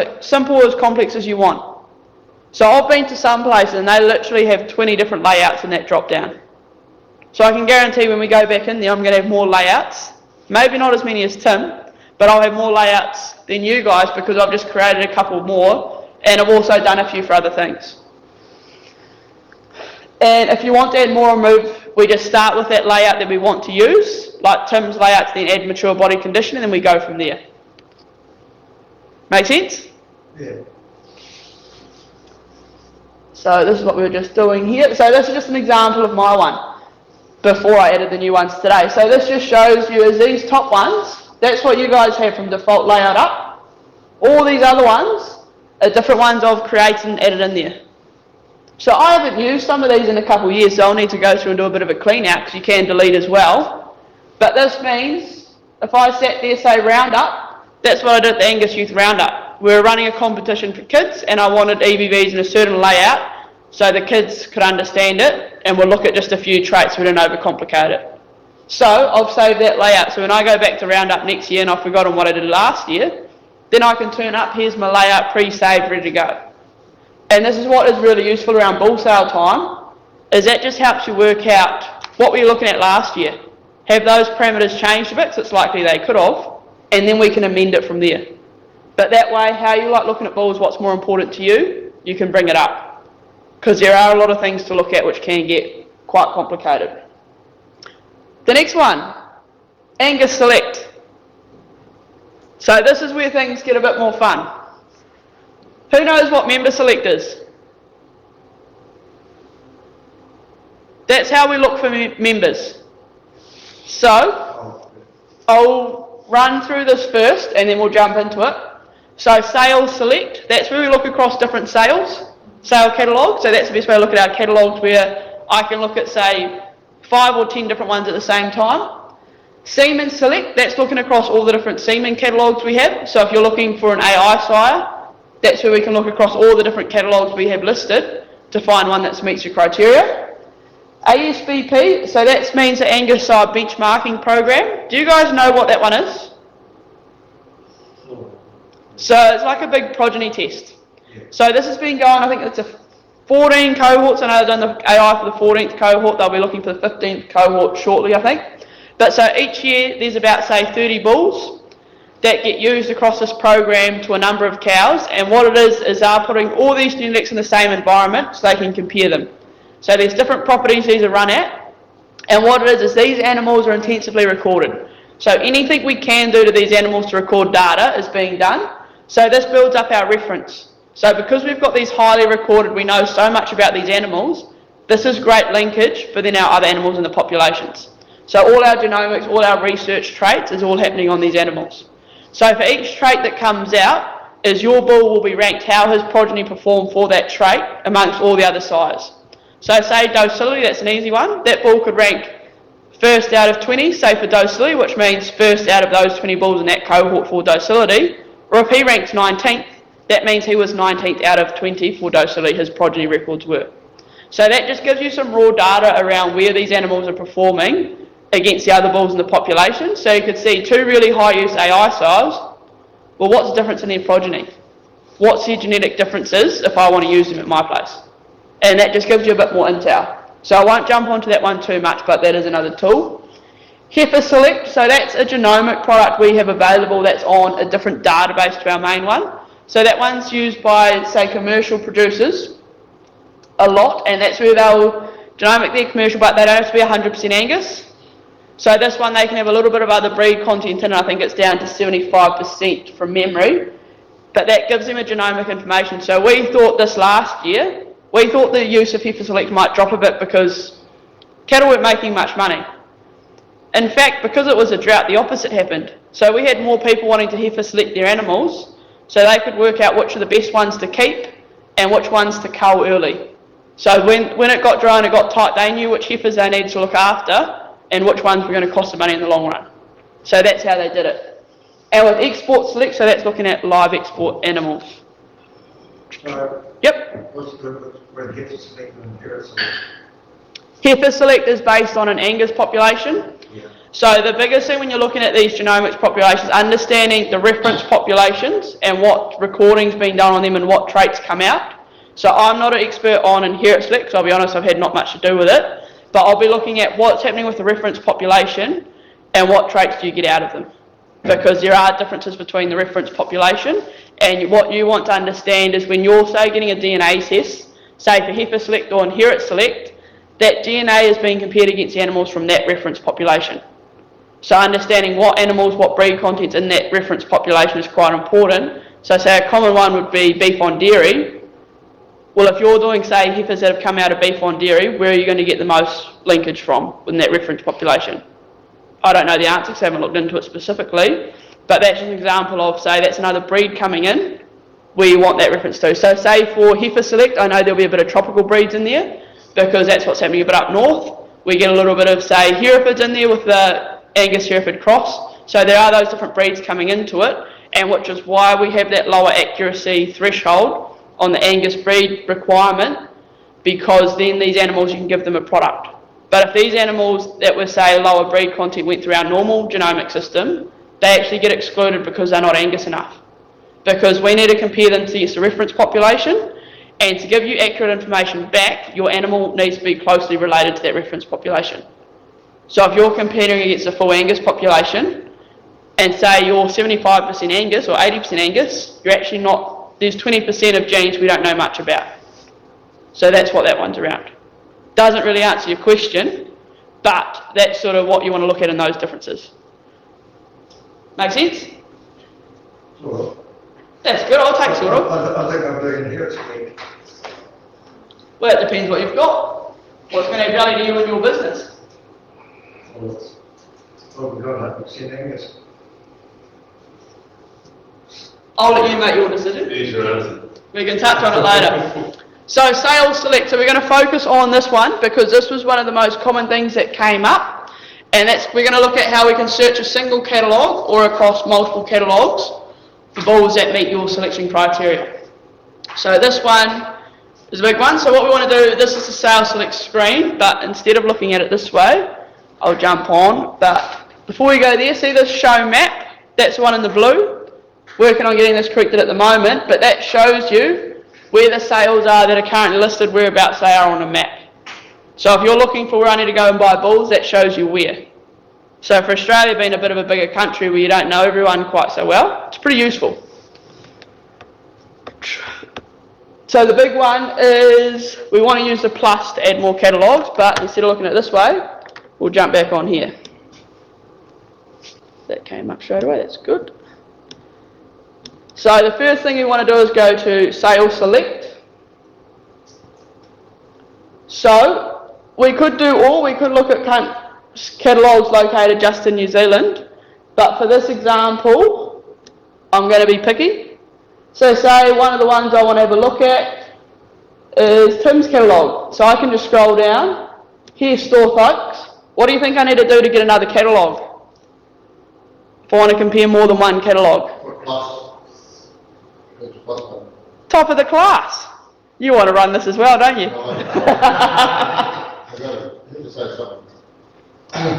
or as complex as you want. So I've been to some places and they literally have 20 different layouts in that drop down. So I can guarantee when we go back in there I'm going to have more layouts, maybe not as many as Tim, but I'll have more layouts than you guys because I've just created a couple more, and I've also done a few for other things. And if you want to add more or remove, we just start with that layout that we want to use, like Tim's layout, then add mature body condition, and then we go from there. Make sense? Yeah. So this is what we were just doing here. So this is just an example of my one before I added the new ones today. So this just shows you as these top ones, that's what you guys have from default layout up. All these other ones are different ones I've created and added in there. So I haven't used some of these in a couple of years, so I'll need to go through and do a bit of a clean out because you can delete as well. But this means if I sat there, say roundup, that's what I did at the Angus Youth Roundup. We were running a competition for kids and I wanted EBVs in a certain layout so the kids could understand it and we'll look at just a few traits so we don't overcomplicate it. So I've saved that layout, so when I go back to Roundup next year and I've forgotten what I did last year, then I can turn up, here's my layout pre-saved, ready to go. And this is what is really useful around bull sale time, is that just helps you work out what were you looking at last year. Have those parameters changed a bit, so it's likely they could have, and then we can amend it from there. But that way, how you like looking at bulls, what's more important to you, you can bring it up. Because there are a lot of things to look at which can get quite complicated. The next one, Angus Select. So this is where things get a bit more fun. Who knows what member select is? That's how we look for members. So, I'll run through this first and then we'll jump into it. So sales select, that's where we look across different sale catalogues. So that's the best way to look at our catalogues, where I can look at, say, 5 or 10 different ones at the same time. Semen select, that's looking across all the different semen catalogues we have. So if you're looking for an AI sire, that's where we can look across all the different catalogues we have listed to find one that meets your criteria. ASBP, so that means the Angus benchmarking program. Do you guys know what that one is? So it's like a big progeny test. So this has been going, I think it's a 14 cohorts. I know I've done the AI for the 14th cohort. They'll be looking for the 15th cohort shortly, I think. But so each year there's about, say, 30 bulls that get used across this program to a number of cows, and what it is they're putting all these genetics in the same environment so they can compare them. So there's different properties these are run at, and what it is these animals are intensively recorded. So anything we can do to these animals to record data is being done. So this builds up our reference. So because we've got these highly recorded, we know so much about these animals, this is great linkage for then our other animals in the populations. So all our genomics, all our research traits is all happening on these animals. So for each trait that comes out, is your bull will be ranked how his progeny performed for that trait amongst all the other sires. So say docility, that's an easy one. That bull could rank first out of 20, say for docility, which means first out of those 20 bulls in that cohort for docility. Or if he ranked 19th, that means he was 19th out of 20 for docility, his progeny records were. So that just gives you some raw data around where these animals are performing against the other bulls in the population. So you could see 2 really high use AI sires. Well, what's the difference in their progeny? What's their genetic differences if I want to use them at my place? And that just gives you a bit more intel. So I won't jump onto that one too much, but that is another tool. Heifer Select, so that's a genomic product we have available that's on a different database to our main one. So that one's used by, say, commercial producers a lot, and that's where they'll genomic their commercial, but they don't have to be 100% Angus. So this one, they can have a little bit of other breed content in it. I think it's down to 75% from memory. But that gives them a genomic information. So we thought this last year, we thought the use of Heifer Select might drop a bit because cattle weren't making much money. In fact, because it was a drought, the opposite happened. So we had more people wanting to Heifer Select their animals so they could work out which are the best ones to keep and which ones to cull early. So when it got dry and it got tight, they knew which heifers they needed to look after and which ones were going to cost them money in the long run. So that's how they did it. And with Export Select, so that's looking at live export animals. Yep. What's the difference between Heifer Select and Heifer Select? Heifer Select is based on an Angus population. Yeah. So the biggest thing when you're looking at these genomics populations, understanding the reference populations and what recording's been done on them and what traits come out. So I'm not an expert on Inherit Select, because I'll be honest, I've had not much to do with it. But I'll be looking at what's happening with the reference population and what traits do you get out of them. because there are differences between the reference population, and what you want to understand is when you're, say, getting a DNA test, say for heifer select or inherit select, that DNA is being compared against animals from that reference population. So understanding what animals, what breed contents in that reference population is quite important. So say a common one would be beef on dairy. Well, if you're doing, say, heifers that have come out of beef on dairy, where are you going to get the most linkage from in that reference population? I don't know the answer because I haven't looked into it specifically, but that's an example of, say, that's another breed coming in where you want that reference to. So say for heifer select, I know there'll be a bit of tropical breeds in there because that's what's happening a bit up north. We get a little bit of, say, Herefords in there with the Angus Hereford cross. So there are those different breeds coming into it, and which is why we have that lower accuracy threshold on the Angus breed requirement, because then these animals, you can give them a product. But if these animals that were, say, lower breed content went through our normal genomic system, they actually get excluded because they're not Angus enough. Because we need to compare them against the reference population, and to give you accurate information back, your animal needs to be closely related to that reference population. So if you're comparing against the full Angus population, and say you're 75% Angus or 80% Angus, you're actually not, there's 20% of genes we don't know much about. So that's what that one's around. Doesn't really answer your question, but that's sort of what you want to look at in those differences. Make sense? Sort of. That's good, I'll take sort of. I think I'm doing inherit select. Well, it depends what you've got. What's going to have value to you in your business? Well, it's probably got 100% Angus. I'll let you make your decision. There's your answer. We can touch on it later. So sales select, so we're going to focus on this one because this was one of the most common things that came up, and that's, we're going to look at how we can search a single catalogue or across multiple catalogues for bulls that meet your selection criteria. So this one is a big one. So what we want to do, this is the sales select screen, but instead of looking at it this way, I'll jump on. But before we go there, see this show map? That's the one in the blue. Working on getting this corrected at the moment, but that shows you where the sales are that are currently listed, whereabouts they are on a map. So if you're looking for where I need to go and buy bulls, that shows you where. So for Australia being a bit of a bigger country where you don't know everyone quite so well, it's pretty useful. So the big one is we want to use the plus to add more catalogues, but instead of looking at it this way, we'll jump back on here. That came up straight away, that's good. So the first thing you want to do is go to sales select. So we could do all, we could look at catalogues located just in New Zealand, but for this example, I'm going to be picky. So say one of the ones I want to have a look at is Tim's catalogue. So I can just scroll down, here's Storthoaks. What do you think I need to do to get another catalogue? If I want to compare more than one catalogue. What plus? What's the plus one? Top of the class. You want to run this as well, don't you? I got it. You have to say something.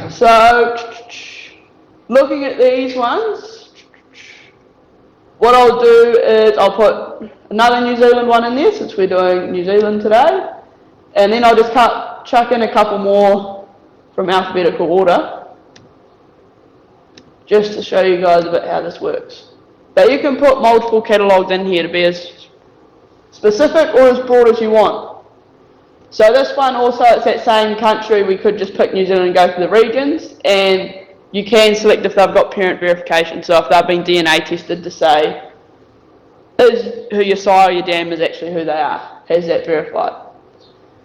So, looking at these ones, what I'll do is I'll put another New Zealand one in there since we're doing New Zealand today, and then I'll just chuck in a couple more from alphabetical order, just to show you guys a bit how this works. But you can put multiple catalogues in here to be as specific or as broad as you want. So this one also, it's that same country, we could just pick New Zealand and go for the regions, and you can select if they've got parent verification, so if they've been DNA tested to say is who your sire or your dam is actually who they are, has that verified.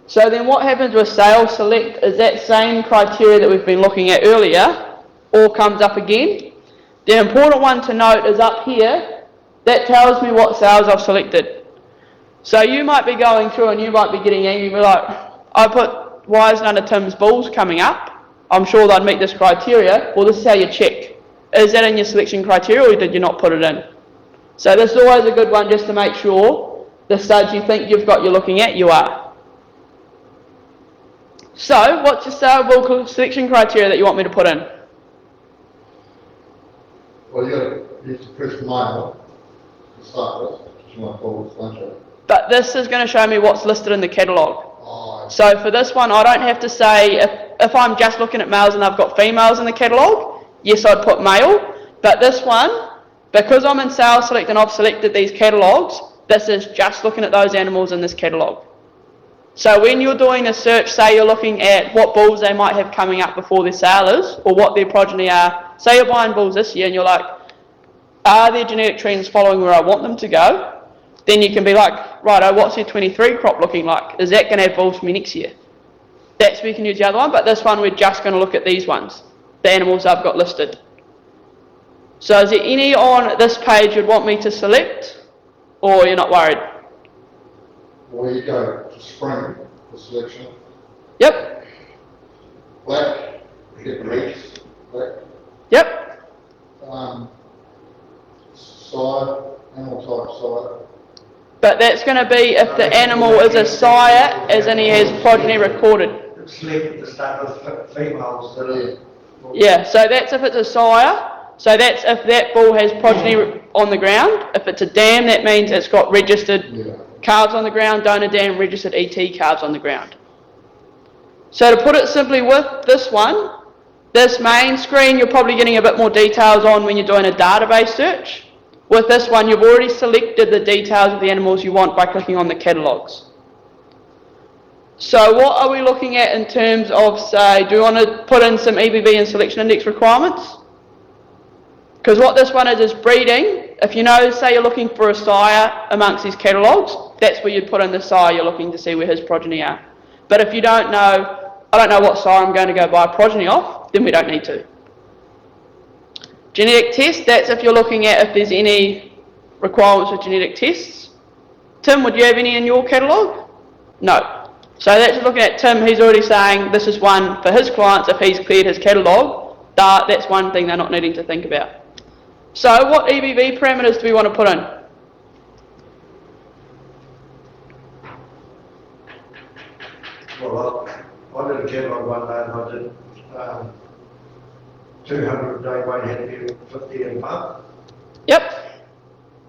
So then what happens with sales select is that same criteria that we've been looking at earlier all comes up again. The important one to note is up here, that tells me what sales I've selected. So you might be going through and you might be getting angry, be like, I put, why is none of Tim's bulls coming up? I'm sure they'd meet this criteria. Well, this is how you check. Is that in your selection criteria or did you not put it in? So this is always a good one just to make sure the studs you think you've got you're looking at, you are. So what's your sale bull selection criteria that you want me to put in? Well, you have to press male to start with, because you want bulls, don't you? But this is going to show me what's listed in the catalogue. Oh, So for this one, I don't have to say, if I'm just looking at males and I've got females in the catalogue, yes, I'd put male. But this one, because I'm in Sales Select and I've selected these catalogues, this is just looking at those animals in this catalogue. So when you're doing a search, say you're looking at what bulls they might have coming up before their sale is, or what their progeny are. Say you're buying bulls this year and you're like, are their genetic trends following where I want them to go? Then you can be like, righto, what's their 23 crop looking like? Is that going to have bulls for me next year? That's where you can use the other one, but this one we're just going to look at these ones, the animals I've got listed. So is there any on this page you'd want me to select, or you're not worried? Well, you go to spring, the selection, Yep, black, you get reds, black, yep, sire, animal type sire. but that's going to be if the animal is a sire, as in he has progeny recorded. Select the start of females that are. Yeah, so that's if it's a sire, so that's if that bull has progeny on the ground. If it's a dam, that means it's got registered Yeah. calves on the ground, donor dam, registered ET calves on the ground. So to put it simply with this one, this main screen you're probably getting a bit more details on when you're doing a database search. With this one you've already selected the details of the animals you want by clicking on the catalogues. So what are we looking at in terms of, say, do you want to put in some EBV and selection index requirements? Because what this one is breeding. If you know, say you're looking for a sire amongst these catalogues, that's where you'd put in the sire you're looking to see where his progeny are. But if you don't know, I don't know what sire I'm going to go buy a progeny off, then we don't need to. Genetic test, that's if you're looking at if there's any requirements for genetic tests. Tim, would you have any in your catalogue? No. So that's just looking at Tim, he's already saying this is one for his clients if he's cleared his catalogue. That's one thing they're not needing to think about. So what EBV parameters do we want to put in? Well, I did a catalogue one day and I did 200 a day weight had to be 50 and above. Yep,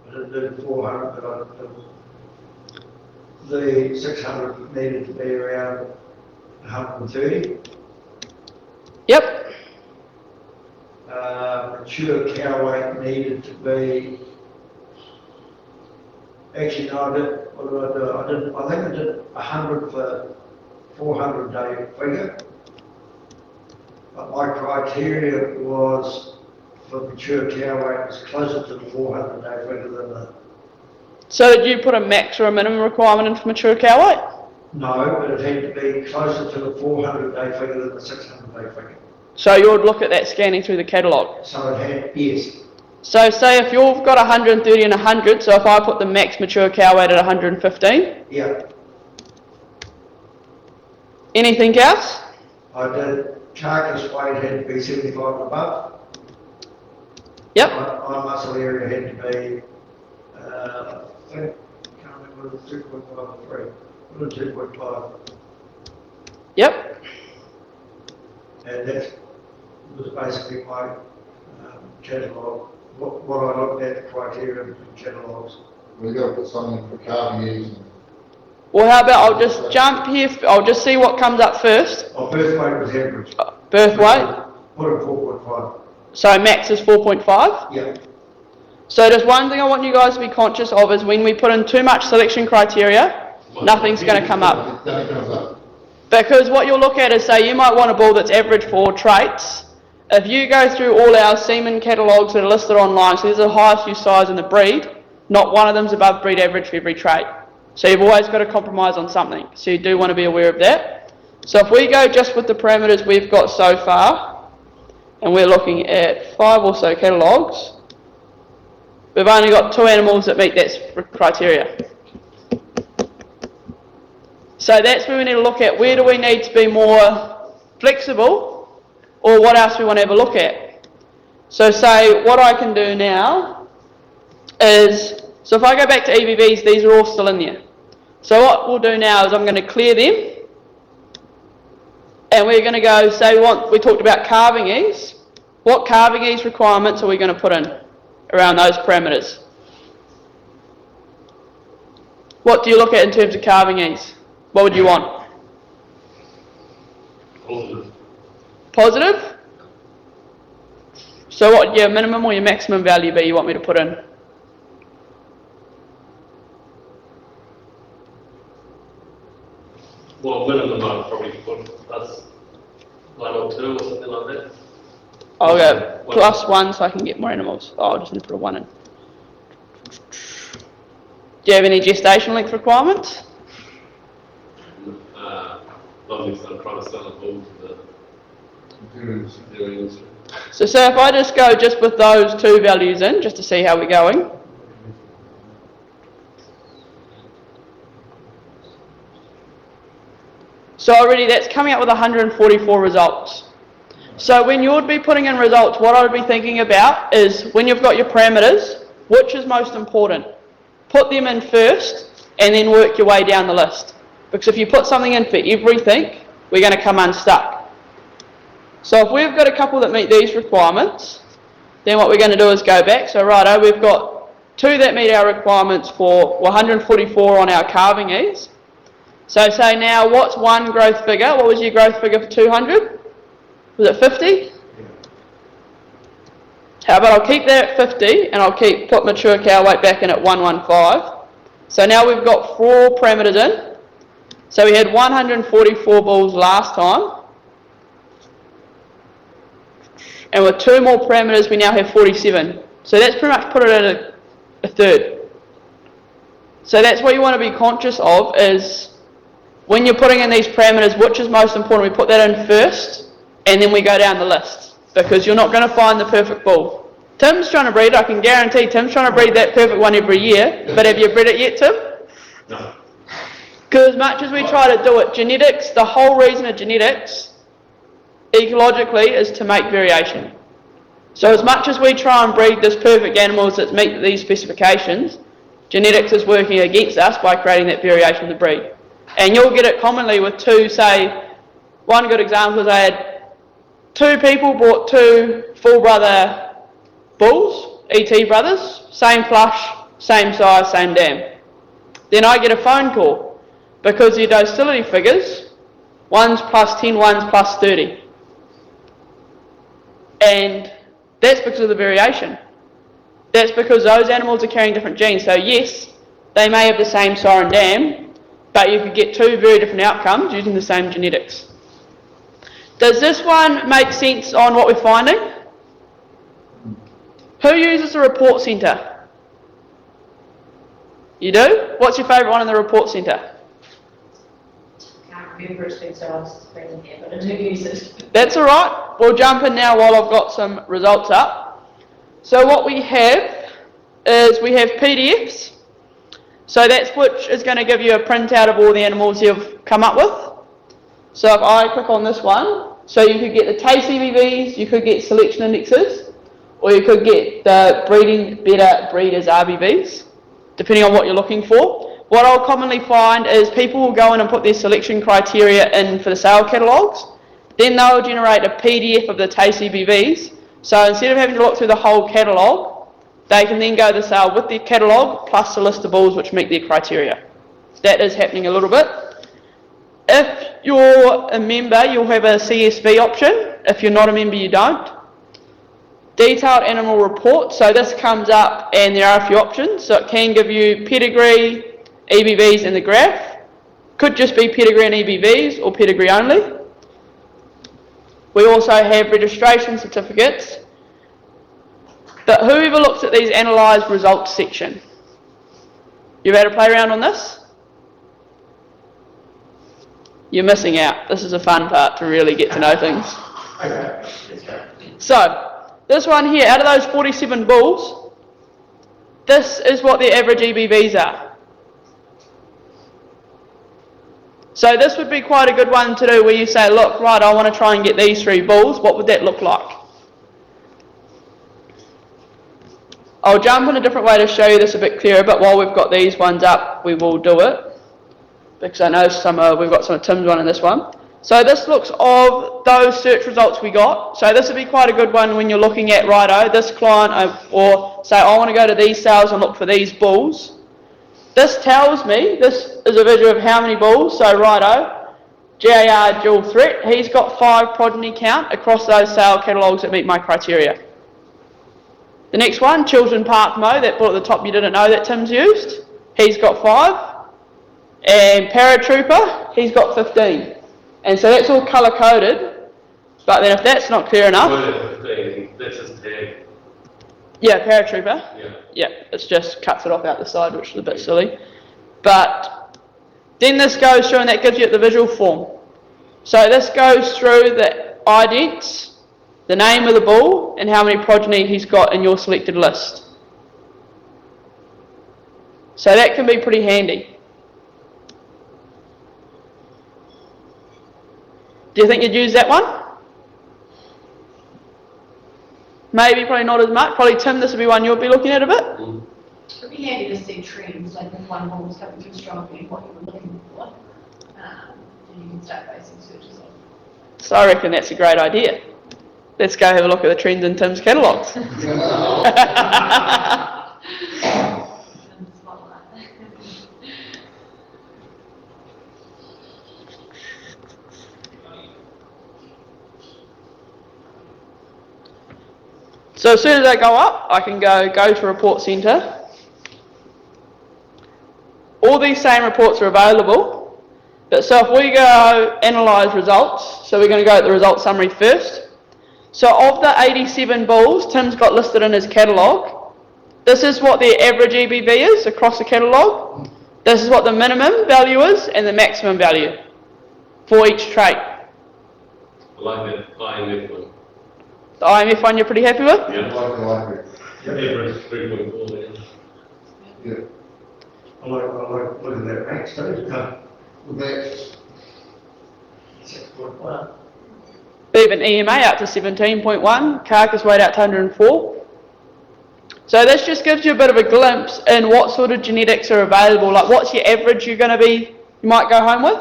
I didn't do 400, but I did the 600 needed to be around 130. yep, Mature cow weight needed to be, actually no, what did I do? I think I did 100 for 400 day figure. But my criteria was for mature cow weight was closer to the 400 day figure than the. so did you put a max or a minimum requirement in for mature cow weight? No, but it had to be closer to the 400 day figure than the 600 day figure. So you would look at that scanning through the catalogue. So it had, yes. So say if you've got 130 and 100, so if I put the max mature cow weight at 115, Yeah. anything else? I did carcass weight had to be 75 and above. Yep, My muscle area had to be, I think, can't remember, it was 2.5 or 3. It was 2.5. yep, And that was basically my catalogue, what I looked at, the criteria in catalogues. We've got to put something for calving eggs. well how about I'll just jump here, I'll just see what comes up first. Oh, birth weight was average. Birth weight, Put it 4.5. so max is 4.5. Yeah. So just one thing I want you guys to be conscious of is when we put in too much selection criteria, nothing's going to come up. That comes up. Because what you'll look at is, say, you might want a bull that's average for traits. If you go through all our semen catalogues that are listed online, so there's the highest use size in the breed, not one of them's above breed average for every trait. So you've always got to compromise on something. So you do want to be aware of that. So if we go just with the parameters we've got so far, and we're looking at 5 or so catalogues, we've only got 2 animals that meet that criteria. So that's where we need to look at where do we need to be more flexible, or what else we want to have a look at. So say what I can do now is, so if I go back to EBVs, these are all still in there. So what we'll do now is I'm going to clear them, and we're going to go, say we talked about calving eggs. What calving eggs requirements are we going to put in around those parameters? What do you look at in terms of calving eggs? What would you want? Positive. Positive? So what would your minimum or your maximum value be you want me to put in? Well, minimum I'd probably put plus 1 or 2 or something like that. I'll go +1 so I can get more animals. Oh, I'll just need to put a 1 in. Do you have any gestation length requirements? Obviously I'm trying to sell a bull to the dairy industry. So if I just go just with those 2 values in, just to see how we're going. So already that's coming up with 144 results. So when you would be putting in results, what I would be thinking about is when you've got your parameters, which is most important? Put them in first and then work your way down the list. Because if you put something in for everything, we're going to come unstuck. So if we've got a couple that meet these requirements, then what we're going to do is go back. So righto, we've got 2 that meet our requirements for 144 on our calving ease. So say now, what's one growth figure? What was your growth figure for 200? Was it 50? How about I'll keep that at 50 and I'll put mature cow weight back in at 115. So now we've got 4 parameters in. So we had 144 bulls last time. And with 2 more parameters we now have 47. So that's pretty much put it at a third. So that's what you want to be conscious of is when you're putting in these parameters, which is most important, we put that in first and then we go down the list because you're not going to find the perfect bull. Tim's trying to breed, I can guarantee Tim's trying to breed that perfect one every year, but have you bred it yet, Tim? No. Because as much as we try to do it, genetics, the whole reason of genetics, ecologically, is to make variation. So as much as we try and breed this perfect animals that meet these specifications, genetics is working against us by creating that variation in the breed. And you'll get it commonly with 2, say, one good example is I had 2 people bought 2 full brother bulls, ET brothers, same flush, same size, same dam. Then I get a phone call because your docility figures, one's +10, one's +30. And that's because of the variation. That's because those animals are carrying different genes. So yes, they may have the same sire and dam, but you could get 2 very different outcomes using the same genetics. Does this one make sense on what we're finding? Who uses the report centre? You do? What's your favourite one in the report centre? Can't remember, it's been so long since I've been here, but I do use it. That's alright. We'll jump in now while I've got some results up. So what we have is we have PDFs. So that's which is going to give you a printout of all the animals you've come up with. So if I click on this one, so you could get the taste EBVs, you could get selection indexes, or you could get the breeding better breeders RBVs, depending on what you're looking for. What I'll commonly find is people will go in and put their selection criteria in for the sale catalogues, then they'll generate a PDF of the taste EBVs. So instead of having to look through the whole catalogue, they can then go to sale with their catalogue plus the list of bulls which meet their criteria. That is happening a little bit. If you're a member, you'll have a CSV option. If you're not a member, you don't. Detailed animal report. So this comes up and there are a few options. So it can give you pedigree, EBVs in the graph. Could just be pedigree and EBVs or pedigree only. We also have registration certificates. But whoever looks at these analysed results section, you've had a play around on this? You're missing out. This is a fun part to really get to know things. So, this one here, out of those 47 bulls, this is what the average EBVs are. So this would be quite a good one to do where you say, look, right, I want to try and get these 3 bulls. What would that look like? I'll jump in a different way to show you this a bit clearer, but while we've got these ones up, we will do it. Because I know we've got some of Tim's one in this one. So this looks of those search results we got. So this would be quite a good one when you're looking at, righto, this client, or say I want to go to these sales and look for these bulls. This tells me, this is a visual of how many bulls, so righto, GAR dual threat, he's got 5 progeny count across those sale catalogues that meet my criteria. The next one, Children Park Mo, that ball at the top you didn't know that Tim's used. He's got 5. And Paratrooper, he's got 15. And so that's all colour coded. But then if that's not clear enough, That's his tag. yeah, Paratrooper. Yeah. Yeah, it's just cuts it off out the side, which is a bit silly. But then this goes through and that gives you the visual form. So this goes through the idents, the name of the bull, and how many progeny he's got in your selected list. So that can be pretty handy. Do you think you'd use that one? Maybe, probably not as much. Probably, Tim, this would be one you'd be looking at a bit. It'd be handy to see trends, like if one ball was coming through strongly, what you were looking for. And you can start basing searches on. So I reckon that's a great idea. Let's go have a look at the trends in Tim's catalogues. So as soon as I go up, I can go to Report Centre. All these same reports are available, but so if we go analyse results, so we're going to go at the result summary first. So of the 87 bulls Tim's got listed in his catalogue, this is what their average EBV is across the catalogue. This is what the minimum value is and the maximum value for each trait. I like that IMF one. The IMF one you're pretty happy with? Yeah. I like it. Average 3.4 there. Yeah. I like looking at that max too. That's 6.1. Even EMA out to 17.1, carcass weight out to 104. So this just gives you a bit of a glimpse in what sort of genetics are available, like what's your average you might go home with,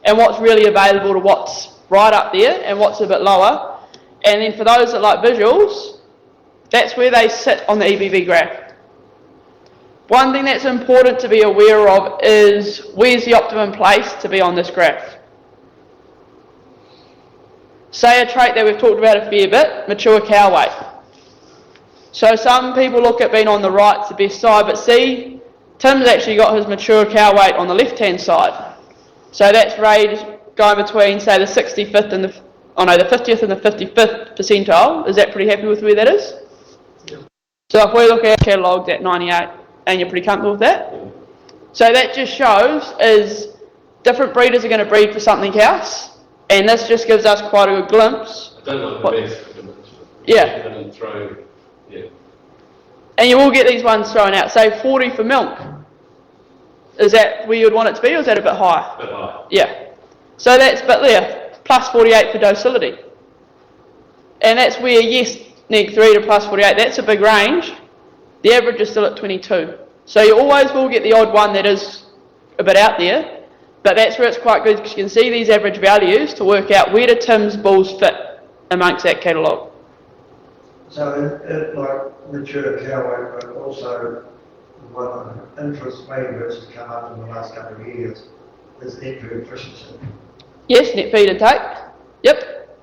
and what's really available to what's right up there and what's a bit lower. And then for those that like visuals, that's where they sit on the EBV graph. One thing that's important to be aware of is where's the optimum place to be on this graph. Say a trait that we've talked about a fair bit, mature cow weight. So some people look at being on the right's the best side, but see, Tim's actually got his mature cow weight on the left-hand side. So that's rated going between, say, the 65th and the 50th and the 55th percentile. Is that pretty happy with where that is? Yeah. So if we look at catalogues at 98, and you're pretty comfortable with that? Yeah. So that just shows is different breeders are going to breed for something else, and this just gives us quite a good glimpse. I don't like the best pretty much. Yeah. And throw, yeah. And you will get these ones thrown out. Say 40 for milk. Is that where you'd want it to be, or is that a bit high? Bit high. Yeah. So that's, but there, plus 48 for docility. And that's where, yes, neg 3 to plus 48, that's a big range. The average is still at 22. So you always will get the odd one that is a bit out there, but that's where it's quite good because you can see these average values to work out where do Tim's bulls fit amongst that catalogue. So it like mature cow weight, but also what interests me versus come up in the last couple of years is net food efficiency. Yes, net feed intake. Yep.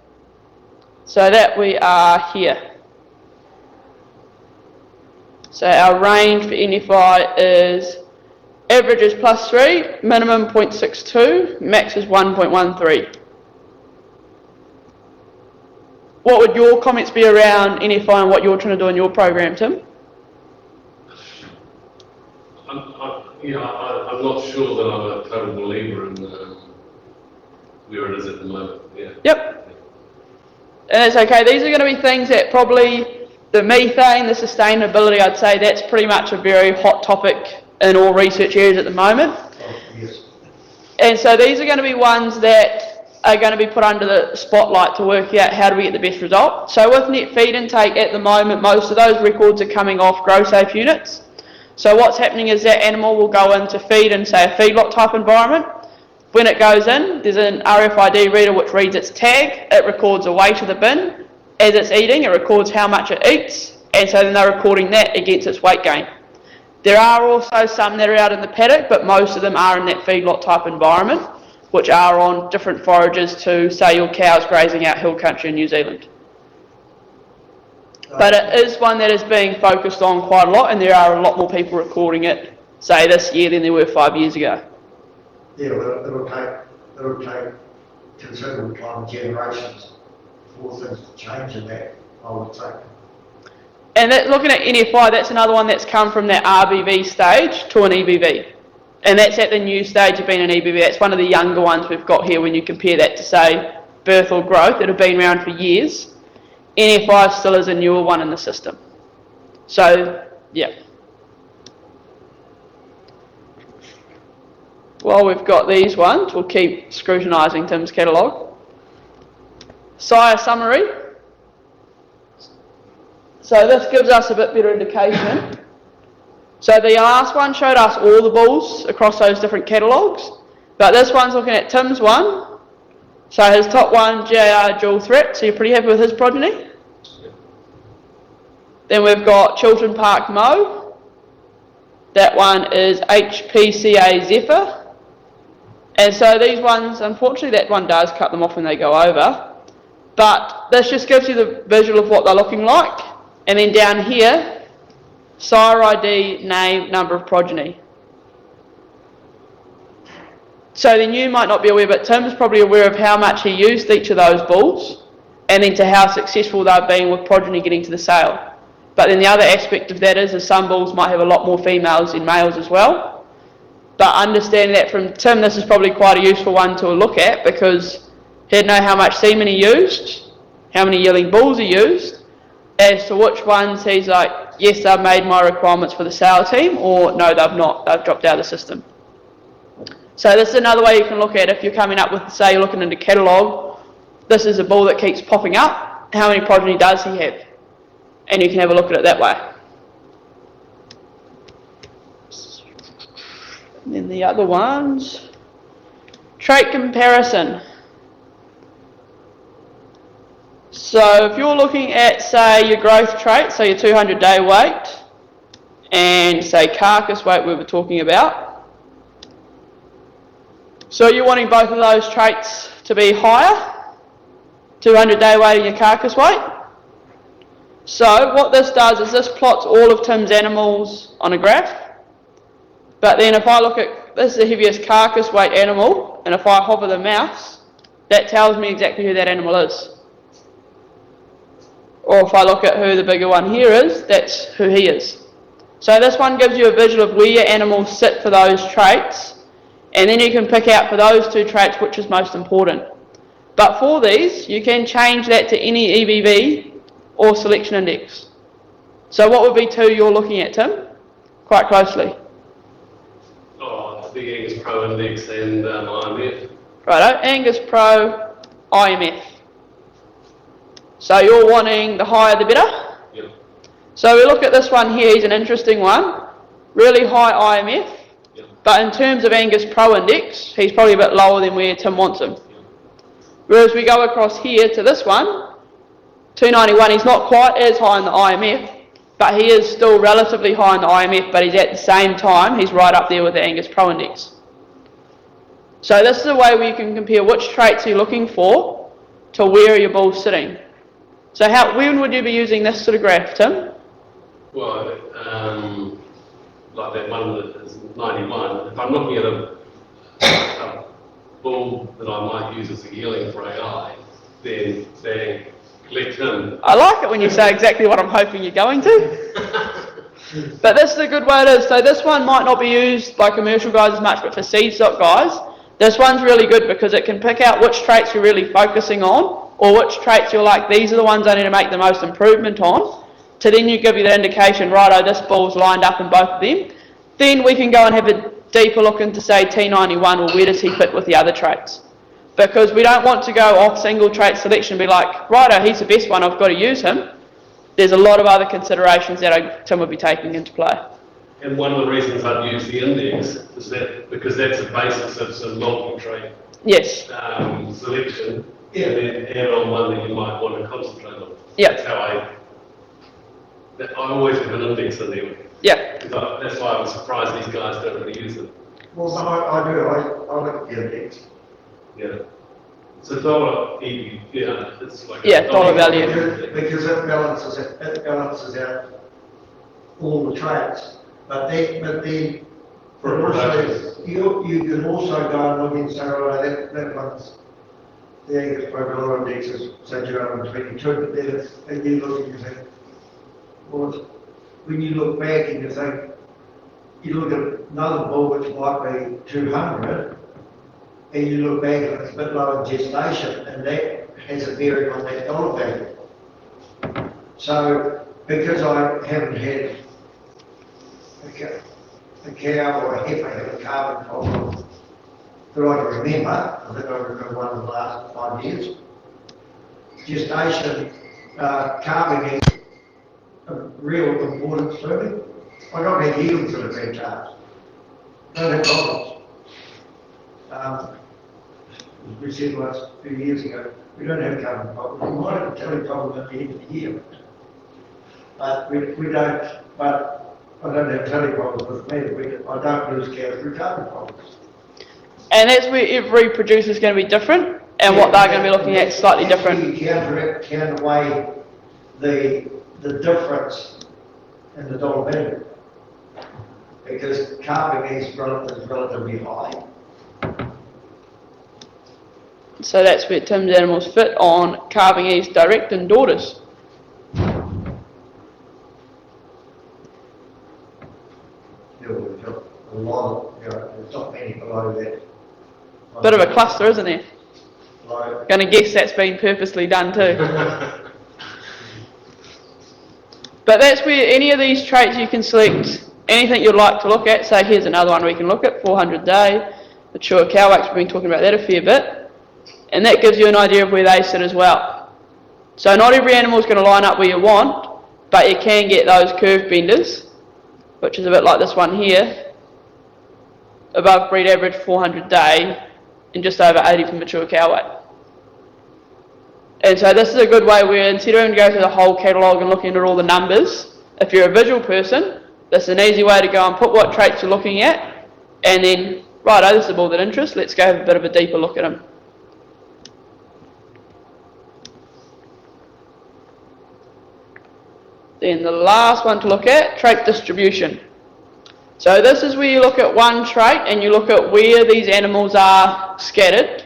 So that we are here. So our range for NFI is average is plus 3, minimum 0.62, max is 1.13. What would your comments be around NFI and what you're trying to do in your program, Tim? I'm not sure that I'm a total believer in where it is at the moment. Yeah. Yep. And it's okay. These are going to be things that probably the methane, the sustainability, I'd say that's pretty much a very hot topic in all research areas at the moment. Oh, yes. And so these are going to be ones that are going to be put under the spotlight to work out how do we get the best result. So with net feed intake at the moment, most of those records are coming off grow safe units. So what's happening is that animal will go into feed in, say, a feedlot type environment. When it goes in, there's an RFID reader which reads its tag. It records the weight of the bin. As it's eating, it records how much it eats, and so then they're recording that against its weight gain. There are also some that are out in the paddock, but most of them are in that feedlot type environment, which are on different forages to, say, your cows grazing out hill country in New Zealand. But it is one that is being focused on quite a lot, and there are a lot more people recording it, say this year, than there were 5 years ago. Yeah, well, it'll take considerable time, generations, for things to change in that, I would say. And looking at NFI, that's another one that's come from that RBV stage to an EBV. And that's at the new stage of being an EBV. That's one of the younger ones we've got here when you compare that to, say, birth or growth that have been around for years. NFI still is a newer one in the system. So, yeah. While we've got these ones, we'll keep scrutinising Tim's catalogue. Sire summary. So this gives us a bit better indication. So the last one showed us all the bulls across those different catalogues, but this one's looking at Tim's one. So his top one, GAR dual threat, so you're pretty happy with his progeny. Then we've got Chiltern Park Mo. That one is HPCA Zephyr. And so these ones, unfortunately that one does cut them off when they go over, but this just gives you the visual of what they're looking like. And then down here, sire ID, name, number of progeny. So then you might not be aware, but Tim's probably aware of how much he used each of those bulls, and then to how successful they've been with progeny getting to the sale. But then the other aspect of that is some bulls might have a lot more females than males as well. But understanding that from Tim, this is probably quite a useful one to look at, because he'd know how much semen he used, how many yearling bulls he used, as to which ones he's like, yes, they've made my requirements for the sale team, or no, they've not, they've dropped out of the system. So this is another way you can look at if you're coming up with, say, you're looking into catalogue, this is a bull that keeps popping up, how many progeny does he have? And you can have a look at it that way. And then the other ones, trait comparison. So if you're looking at, say, your growth trait, so your 200-day weight, and say carcass weight we were talking about. So you're wanting both of those traits to be higher, 200-day weight and your carcass weight. So what this does is this plots all of Tim's animals on a graph. But then if I look at, this is the heaviest carcass weight animal, and if I hover the mouse, that tells me exactly who that animal is. Or if I look at who the bigger one here is, that's who he is. So this one gives you a visual of where your animals sit for those traits, and then you can pick out for those two traits which is most important. But for these, you can change that to any EBV or selection index. So what would be two you're looking at, Tim? Quite closely. Oh, the AngusPRO index and IMF. Righto, AngusPRO, IMF. So you're wanting the higher the better? Yep. So we look at this one here, he's an interesting one. Really high IMF, Yep. but in terms of AngusPRO index, he's probably a bit lower than where Tim wants him. Yep. Whereas we go across here to this one, 291, he's not quite as high in the IMF, but he is still relatively high in the IMF, but he's at the same time, he's right up there with the AngusPRO index. So this is a way where you can compare which traits you're looking for to where are your bulls sitting. So when would you be using this sort of graph, Tim? Well, like that one that is 91, if I'm looking at a bull that I might use as a yearling for AI, then collect him. I like it when you say exactly what I'm hoping you're going to. But this is a good way it is. So this one might not be used by commercial guys as much, but for seedstock guys, this one's really good because it can pick out which traits you're really focusing on, or which traits you're like, these are the ones I need to make the most improvement on, to then you give you the indication, righto, this bull's lined up in both of them. Then we can go and have a deeper look into, say, T91, or where does he fit with the other traits. Because we don't want to go off single trait selection and be like, righto, he's the best one, I've got to use him. There's a lot of other considerations that Tim would be taking into play. And one of the reasons I'd use the index is that because that's the basis of some multi-trait Yes. selection, and then add on one that you might want to concentrate on. Yeah. That's how I always have an index in there. Yeah. That's why I was surprised these guys don't really use it. Well, no, I do, I look at the index. Yeah. It's a dollar, yeah, it's like. Yeah, dollar value. Because it balances out all the trades. But then, For but also, production. you can also go and look and say, right, that one's, the AngusPRO dollar index is, say, 222, but then you look and you think, well, when you look back and you think, you look at another bull which might be 200, and you look back and it's a bit low in gestation, and that has a bearing on that dollar value. So, because I haven't had a cow or a heifer have a calving problem that I can remember, I think I remember one in the last 5 years, gestation, calving is a real importance to me. I don't have yields that have been charged. Don't have problems. As we said last few years ago, we don't have calving problems. We might have a telly problem at the end of the year. But we don't, but I don't have telly problems with me. I don't lose cows through calving problems. And that's where every producer is going to be different, and what they're going to be looking at is slightly different. You can't weigh the difference in the dollar value. Because calving is relatively high. So that's where Tim's animals fit on calving ease direct and daughters. We've got a lot of, there's not many below that. Bit of a cluster, isn't there? Below. Going to guess that's been purposely done too. But that's where any of these traits you can select anything you'd like to look at. Say here's another one we can look at, 400 day, mature cow weights, we've been talking about that a fair bit. And that gives you an idea of where they sit as well. So not every animal is going to line up where you want, but you can get those curve benders, which is a bit like this one here, above breed average 400 day, and just over 80 for mature cow weight. And so this is a good way where instead of having to go through the whole catalogue and looking at all the numbers, if you're a visual person, this is an easy way to go and put what traits you're looking at, and then, righto, this is a bull that interests, let's go have a bit of a deeper look at him. Then the last one to look at, trait distribution. So this is where you look at one trait and you look at where these animals are scattered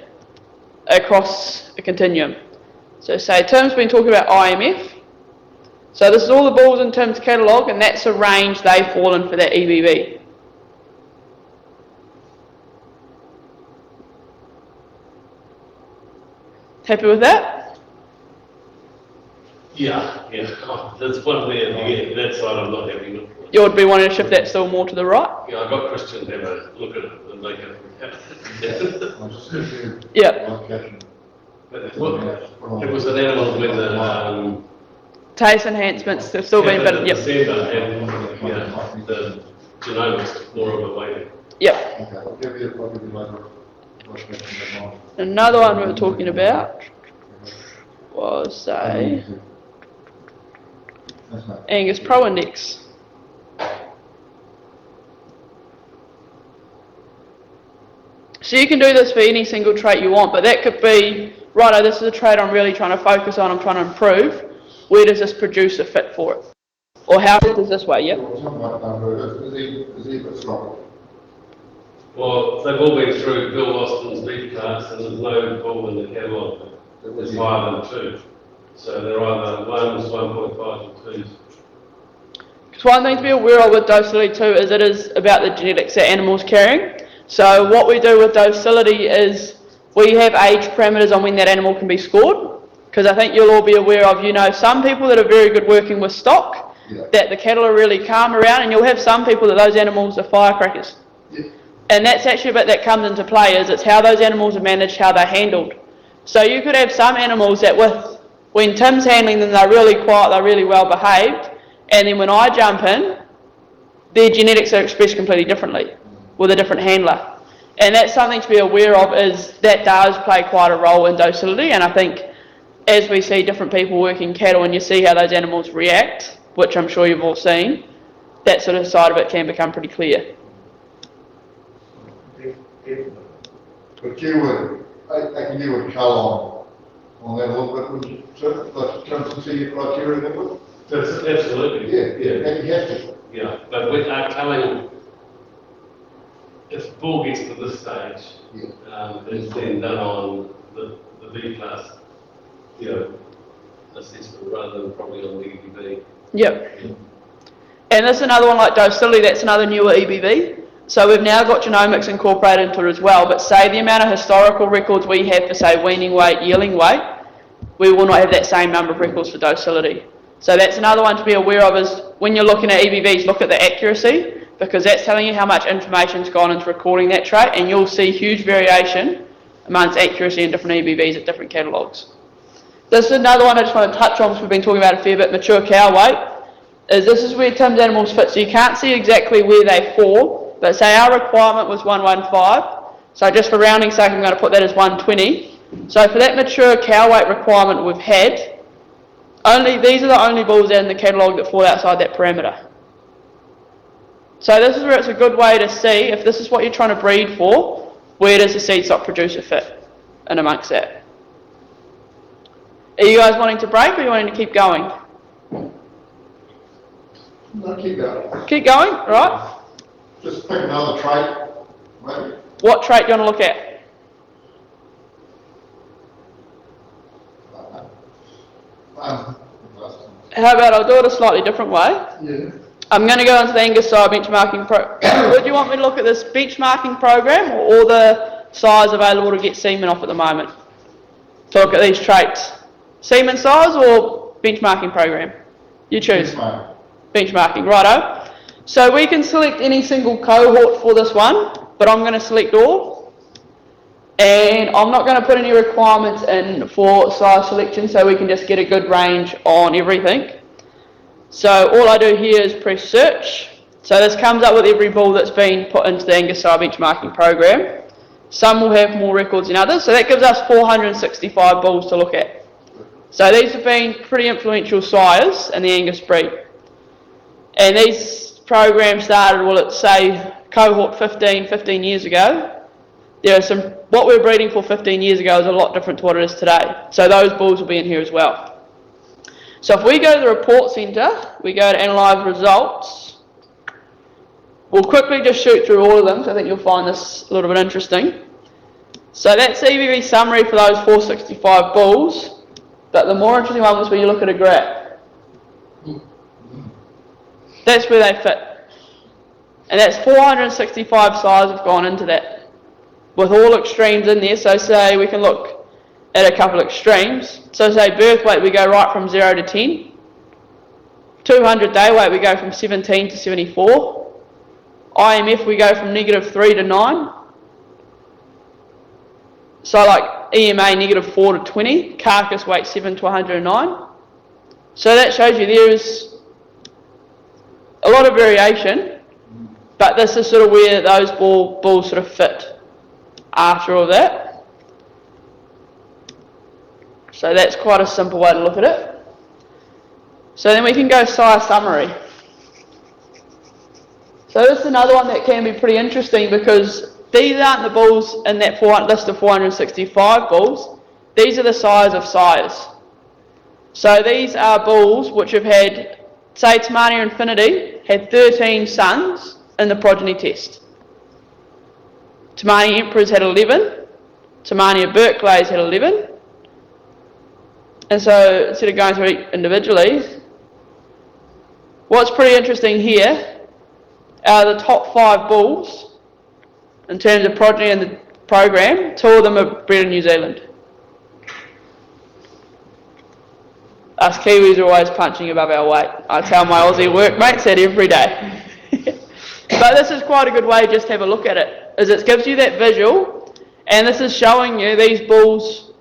across a continuum. So say Tim's been talking about IMF. So this is all the bulls in Tim's catalogue, and that's a range they fall in for that EBV. Happy with that? Yeah, that's one way of getting that side I'm not happy with. You would be wanting to shift that still more to the right? Yeah, I got Christian to have a look at it and make it. Yeah. It was an animal with the, Taste enhancements have still been, but yep. December and, the genomics more of a weighting. Yep. Okay, I'll give you later. Another one we were talking about was, say, AngusPRO index. So you can do this for any single trait you want, but that could be, righto, this is a trait I'm really trying to focus on, I'm trying to improve. Where does this producer fit for it? Or how does this way, yep? Is he a bit sloppy? Well, they've all been through Bill Austin's beef carts and there's no bull in the catalogue that's higher than 2. So they're either 1s, 1.5 and 2s. Because one thing to be aware of with docility too is it is about the genetics that animal's carrying. So what we do with docility is we have age parameters on when that animal can be scored. Because I think you'll all be aware of, some people that are very good working with stock, that the cattle are really calm around, and you'll have some people that those animals are firecrackers. Yeah. And that's actually a bit that comes into play, is it's how those animals are managed, how they're handled. So you could have some animals that when Tim's handling them, they're really quiet, they're really well behaved, and then when I jump in, their genetics are expressed completely differently, with a different handler. And that's something to be aware of, is that does play quite a role in docility, and I think as we see different people working cattle and you see how those animals react, which I'm sure you've all seen, that sort of side of it can become pretty clear. But you would they can do a colour on that a little bit, wouldn't you? So, like, consistency criteria, that would? That's absolutely. Yeah, and you have to. Yeah, but we are telling, if the bull gets to this stage, it's then done on the B class, you know, assessment rather than probably on the EBV. Yep. And this is another one like docility, that's another newer EBV. So we've now got genomics incorporated into it as well, but say the amount of historical records we have for say weaning weight, yearling weight, we will not have that same number of records for docility. So that's another one to be aware of is when you're looking at EBVs, look at the accuracy, because that's telling you how much information's gone into recording that trait, and you'll see huge variation amongst accuracy in different EBVs at different catalogues. This is another one I just want to touch on because we've been talking about a fair bit, mature cow weight. This is where Tim's animals fit, so you can't see exactly where they fall, but say our requirement was 115, so just for rounding's sake I'm going to put that as 120. So for that mature cow weight requirement we've had, these are the only bulls in the catalogue that fall outside that parameter. So this is where it's a good way to see, if this is what you're trying to breed for, where does the seed stock producer fit in amongst that. Are you guys wanting to break or are you wanting to keep going? No, keep going. Keep going, right? Just pick another trait, maybe. What trait do you want to look at? How about I'll do it a slightly different way. Yeah. I'm going to go into the Angus benchmarking program. Would you want me to look at this benchmarking program or the size available to get semen off at the moment? To look at these traits. Semen size or benchmarking program? You choose. Benchmarking, righto. So we can select any single cohort for this one, but I'm going to select all. And I'm not going to put any requirements in for size selection, so we can just get a good range on everything. So all I do here is press search. So this comes up with every bull that's been put into the Angus benchmarking program. Some will have more records than others, so that gives us 465 bulls to look at. So these have been pretty influential sires in the Angus breed. And these programs started, well, let's say cohort 15 years ago. There are some, what we were breeding for 15 years ago is a lot different to what it is today. So those bulls will be in here as well. So if we go to the report centre, we go to analyse results. We'll quickly just shoot through all of them, so I think you'll find this a little bit interesting. So that's the EBV summary for those 465 bulls. But the more interesting one was when you look at a graph. That's where they fit. And that's 465 sires have gone into that. With all extremes in there, so say we can look at a couple of extremes. So say birth weight, we go right from 0 to 10. 200 day weight, we go from 17 to 74. IMF, we go from -3 to 9. So like EMA, -4 to 20. Carcass weight, 7 to 109. So that shows you there is a lot of variation, but this is sort of where those bulls sort of fit after all that. So that's quite a simple way to look at it. So then we can go sire summary. So this is another one that can be pretty interesting because these aren't the bulls in that list of 465 bulls. These are the size of sires. So these are bulls which have had, say Tamania Infinity had 13 sons in the progeny test. Tamania Emperors had 11. Tamania Berkeley's had 11. And so instead of going through each individually, what's pretty interesting here are the top 5 bulls in terms of progeny in the program. 2 of them are bred in New Zealand. Us Kiwis are always punching above our weight. I tell my Aussie workmates that every day. But this is quite a good way just to have a look at it, is it gives you that visual, and this is showing you these bulls.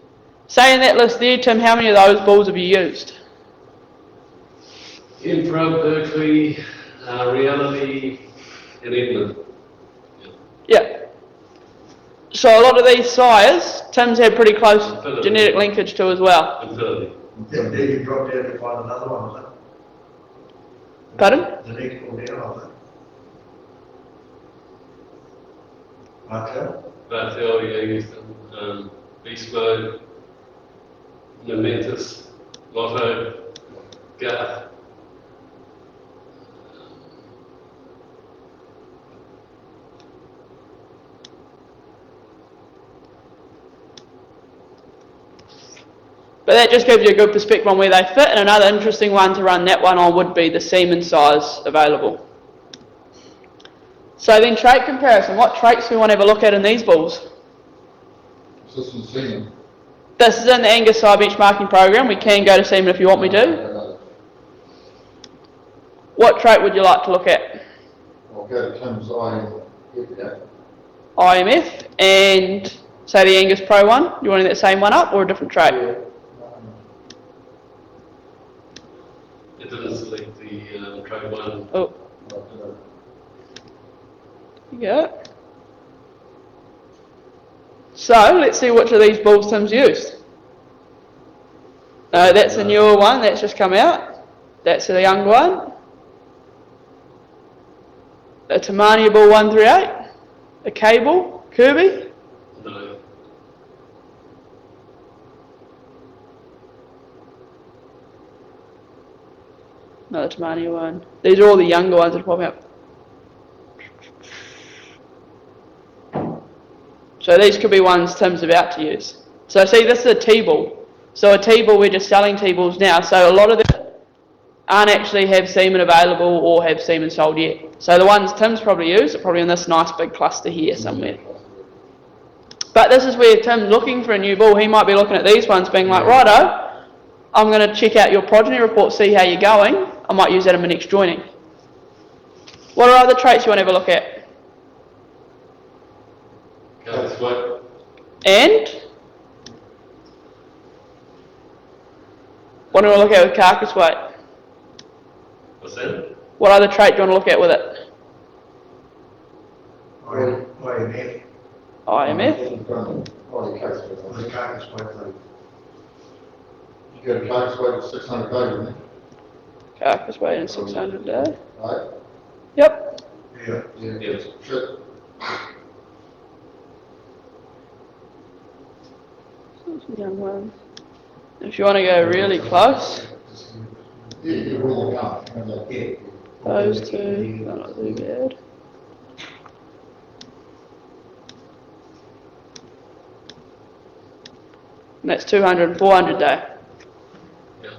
Say in that list there, Tim, how many of those bulls have you used? Emperor, Berkeley, Reality, and Edmund. Yeah. So a lot of these sires, Tim's had pretty close genetic linkage to as well. Infinity. Yeah, then you drop down to find another one, is it? Pardon? The next one down, I think. Martel? Bartel, yeah, Bespo, Momentous, Lotto, Garth. But that just gives you a good perspective on where they fit, and another interesting one to run that one on would be the semen size available. So then trait comparison, what traits do we want to have a look at in these bulls? Consistent semen. This is in the Angus benchmarking program. We can go to semen if you want me to. What trait would you like to look at? I'll go to Tim's IMF and say the AngusPRO one. You wanting that same one up or a different trait? It didn't select the trade one. Oh, you go. So let's see which of these bulls Tim's used. No, that's a newer one. That's just come out. That's the younger one. A Tamania bull 138. A cable, Kirby. No. Another Tamania one. These are all the younger ones that are popping up. So these could be ones Tim's about to use. So see, this is a T-bull. So a T-bull, we're just selling T-bulls now. So a lot of them aren't actually have semen available or have semen sold yet. So the ones Tim's probably used are probably in this nice big cluster here somewhere. But this is where Tim's looking for a new bull. He might be looking at these ones being like, righto, I'm going to check out your progeny report, see how you're going. I might use that in my next joining. What are other traits you want to have a look at? Carcass weight. And? What do we want to look at with carcass weight? What's that? What other trait do you want to look at with it? IMF. IMF? The carcass weight thing. You get a carcass weight of 600 days, wouldn't you? Carcass weight and 600 a day. Right? Yeah. Yep. Yeah. Yes. Shit. Young ones. If you want to go really close, Yeah, you really can't. Yeah. those two are not too bad. And that's 200 and 400 day. Yeah.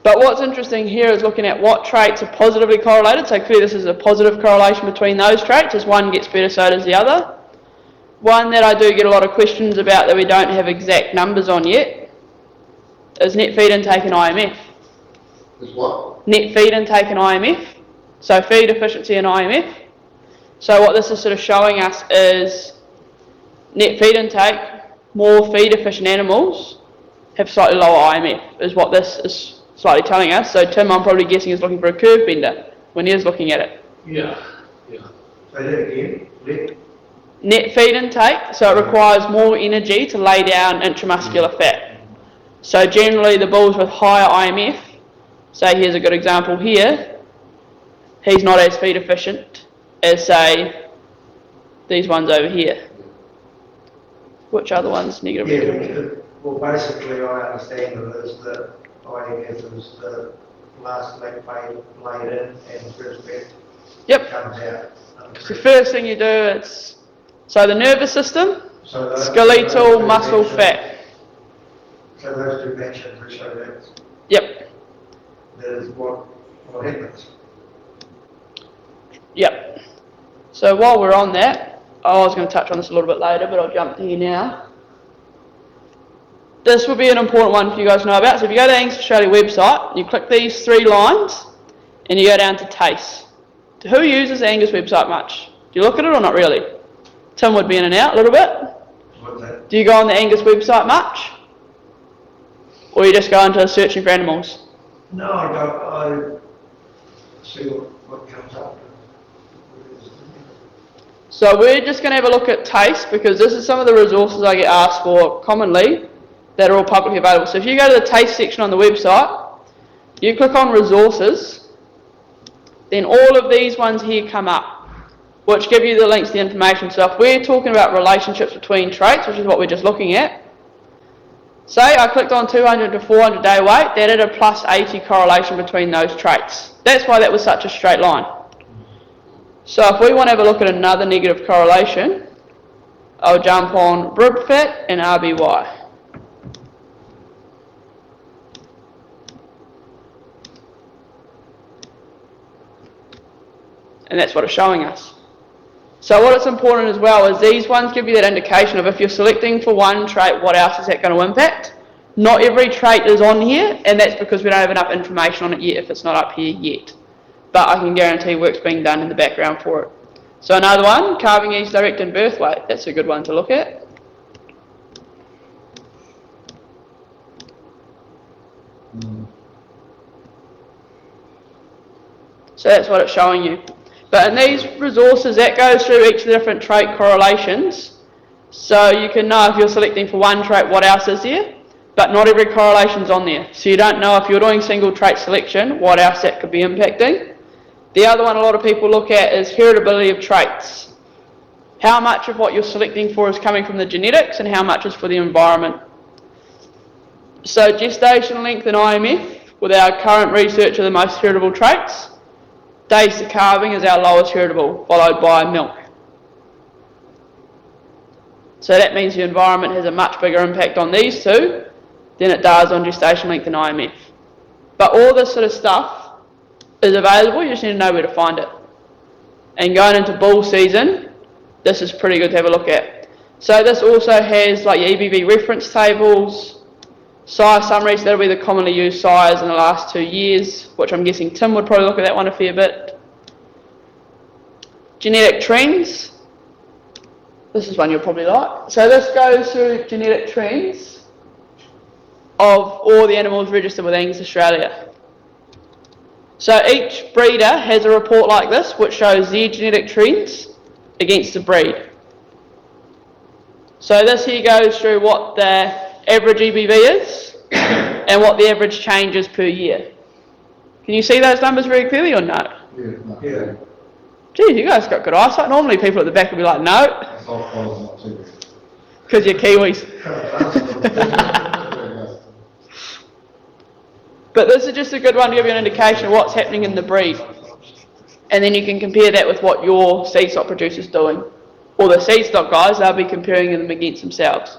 But what's interesting here is looking at what traits are positively correlated. So clearly this is a positive correlation between those traits. As one gets better, so does the other. One that I do get a lot of questions about that we don't have exact numbers on yet is net feed intake and IMF. Is what? Net feed intake and IMF. So feed efficiency and IMF. So what this is sort of showing us is net feed intake, more feed efficient animals have slightly lower IMF, is what this is slightly telling us. So Tim, I'm probably guessing, is looking for a curve bender when he is looking at it. Yeah. Yeah. Say that again. Let. Net feed intake, so it requires more energy to lay down intramuscular fat. So generally the bulls with higher IMF, say here's a good example here, he's not as feed efficient as say these ones over here. Which other ones negative? Yeah, well, basically I understand it is that IMF is the last leg laid in and the first bit Yep. comes out. The first thing you do is, so the nervous system, So those- skeletal, those muscle, dimensions- fat. So those two mentions we show Yep, that is what happens. yep. So while we're on that, I was going to touch on this a little bit later, but I'll jump to here now. This will be an important one for you guys to know about. So if you go to the Angus Australia website, you click these three lines, and you go down to taste. Who uses the Angus website much? Do you look at it or not really? Tim would be in and out a little bit. What's that? Do you go on the Angus website much? Or you just go into searching for animals? No, I see what comes up. So we're just going to have a look at taste, because this is some of the resources I get asked for commonly that are all publicly available. So if you go to the taste section on the website, you click on resources, then all of these ones here come up, which give you the links to the information. So if we're talking about relationships between traits, which is what we're just looking at, Say I clicked on 200 to 400 day weight, that had a plus 80 correlation between those traits. That's why that was such a straight line. So if we want to have a look at another negative correlation, I'll jump on rib fat and RBY. And that's what it's showing us. So what it's important as well is these ones give you that indication of if you're selecting for one trait, what else is that going to impact? Not every trait is on here, and that's because we don't have enough information on it yet if it's not up here yet. But I can guarantee work's being done in the background for it. So another one, calving ease direct and birth weight. That's a good one to look at. So that's what it's showing you. But in these resources, that goes through each of the different trait correlations. So you can know if you're selecting for one trait, what else is there, but not every correlation's on there. So you don't know if you're doing single trait selection, what else that could be impacting. The other one a lot of people look at is heritability of traits. How much of what you're selecting for is coming from the genetics and how much is for the environment. So gestation length and IMF, with our current research, are the most heritable traits. Days to calving is our lowest heritable, followed by milk. So that means the environment has a much bigger impact on these two than it does on gestation length and IMF. But all this sort of stuff is available, you just need to know where to find it. And going into bull season, this is pretty good to have a look at. So this also has like your EBV reference tables, sire summaries, that'll be the commonly used sires in the last 2 years, which I'm guessing Tim would probably look at that one a fair bit. Genetic trends, this is one you'll probably like. So this goes through genetic trends of all the animals registered with Angus Australia. So each breeder has a report like this which shows their genetic trends against the breed. So this here goes through what the average EBV is and what the average change is per year. Can you see those numbers very clearly or no? Yeah, no. Yeah. Geez, you guys got good eyesight. Normally people at the back will be like, no, Softball's not too big. because you're Kiwis. But this is just a good one to give you an indication of what's happening in the breed. And then you can compare that with what your seedstock producer's doing. Or the seedstock guys, they'll be comparing them against themselves.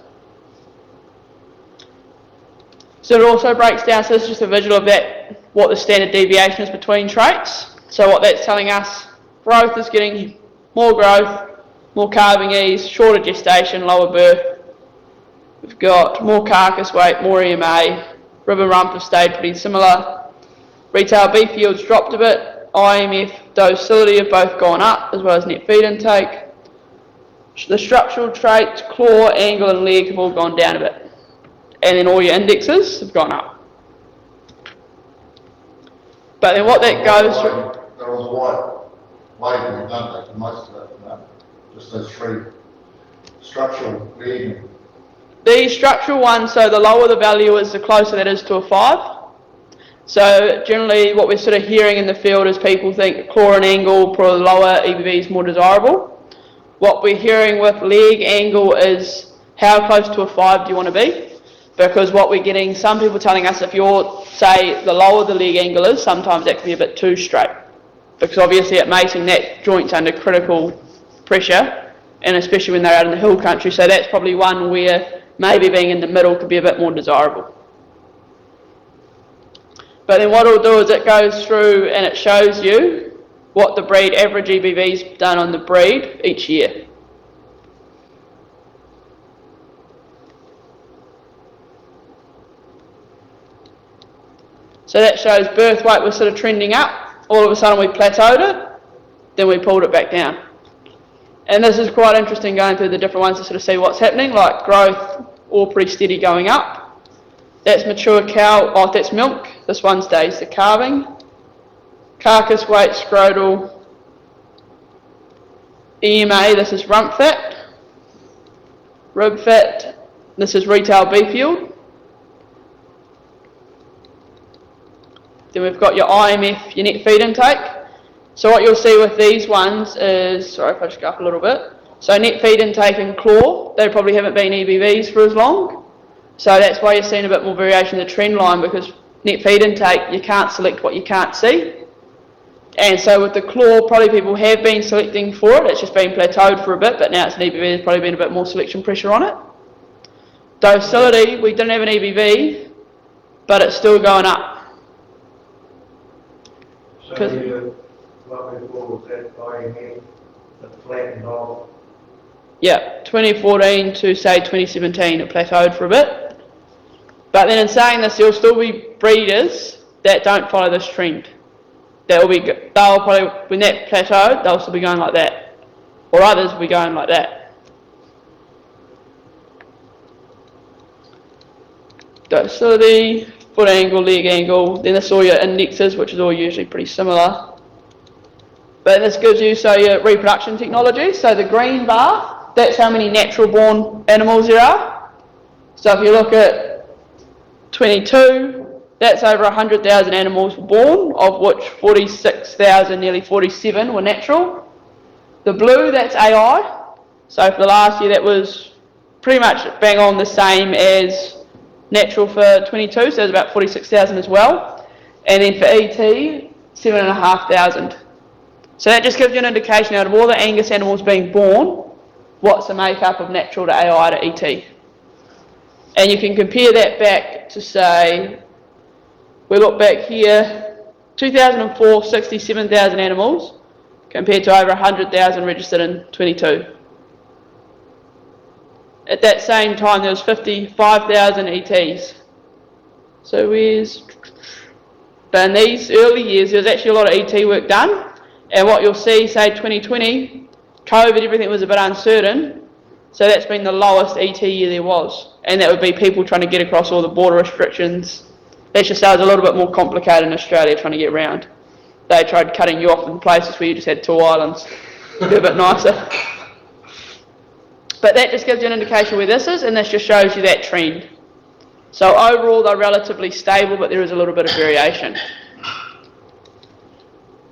So it also breaks down, so this is just a visual of that, what the standard deviation is between traits. So what that's telling us, growth is getting more growth, more calving ease, shorter gestation, lower birth. We've got more carcass weight, more EMA, rib and rump have stayed pretty similar. Retail beef yields dropped a bit, IMF, docility have both gone up, as well as net feed intake. The structural traits, claw, angle and leg have all gone down a bit. And then all your indexes have gone up. But then what that goes through... There was a white waving, don't they, for most of it, no? Just those three structural reading. The structural one, so the lower the value is, the closer that is to a 5. So generally what we're sort of hearing in the field is people think claw and angle, probably lower EBV is more desirable. What we're hearing with leg angle is how close to a 5 do you want to be? Because what we're getting, some people telling us if you're, say, the lower the leg angle is, sometimes that can be a bit too straight. Because obviously at mating that joint's under critical pressure, and especially when they're out in the hill country, so that's probably one where maybe being in the middle could be a bit more desirable. But then what it'll do is it goes through and it shows you what the breed average EBV's done on the breed each year. So that shows birth weight was sort of trending up, all of a sudden we plateaued it, then we pulled it back down. And this is quite interesting going through the different ones to sort of see what's happening, like growth, all pretty steady going up. That's mature cow, oh that's milk, this one stays the calving. Carcass weight, scrotal. EMA, this is rump fat. Rib fat, this is retail beef yield. Then we've got your IMF, your net feed intake. So what you'll see with these ones is, sorry if I just go up a little bit. So net feed intake and claw, they probably haven't been EBVs for as long. So that's why you're seeing a bit more variation in the trend line, because net feed intake, you can't select what you can't see. And so with the claw, probably people have been selecting for it, it's just been plateaued for a bit, but now it's an EBV, there's probably been a bit more selection pressure on it. Docility, we didn't have an EBV, but it's still going up. So you, what we call that buying in, the flattened off. Yeah, 2014 to say 2017, it plateaued for a bit. But then in saying this, there'll still be breeders that don't follow this trend. They'll probably, when that plateaued, they'll still be going like that. Or others will be going like that. Docility, foot angle, leg angle, then this all your indexes, which is all usually pretty similar. But this gives you, so your reproduction technology. So the green bar, that's how many natural born animals there are. So if you look at 22, that's over 100,000 animals were born, of which 46,000, nearly 47 were natural. The blue, that's AI. So for the last year, that was pretty much bang on the same as natural for 22, so there's about 46,000 as well. And then for ET, 7,500. So that just gives you an indication out of all the Angus animals being born, what's the makeup of natural to AI to ET. And you can compare that back to, say, we look back here, 2004, 67,000 animals, compared to over 100,000 registered in 22. At that same time, there was 55,000 ETs. So but in these early years, there was actually a lot of ET work done. And what you'll see, say 2020, COVID, everything was a bit uncertain. So that's been the lowest ET year there was. And that would be people trying to get across all the border restrictions. Let's just say it was a little bit more complicated in Australia trying to get around. They tried cutting you off in places where you just had 2 islands. Be a bit nicer. But that just gives you an indication where this is, and this just shows you that trend. So overall they're relatively stable, but there is a little bit of variation.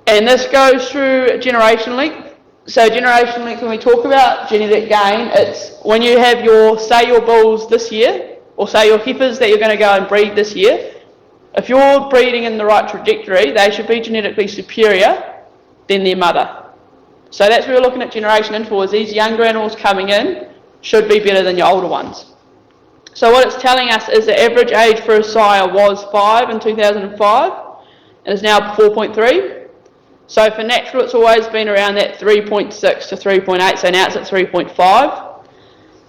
And this goes through generation length. So generation length, when we talk about genetic gain, it's when you have your, say your bulls this year, or say your heifers that you're going to go and breed this year, if you're breeding in the right trajectory, they should be genetically superior than their mother. So that's what we're looking at generation in for, is these younger animals coming in should be better than your older ones. So what it's telling us is the average age for a sire was 5 in 2005, and is now 4.3. So for natural, it's always been around that 3.6 to 3.8, so now it's at 3.5.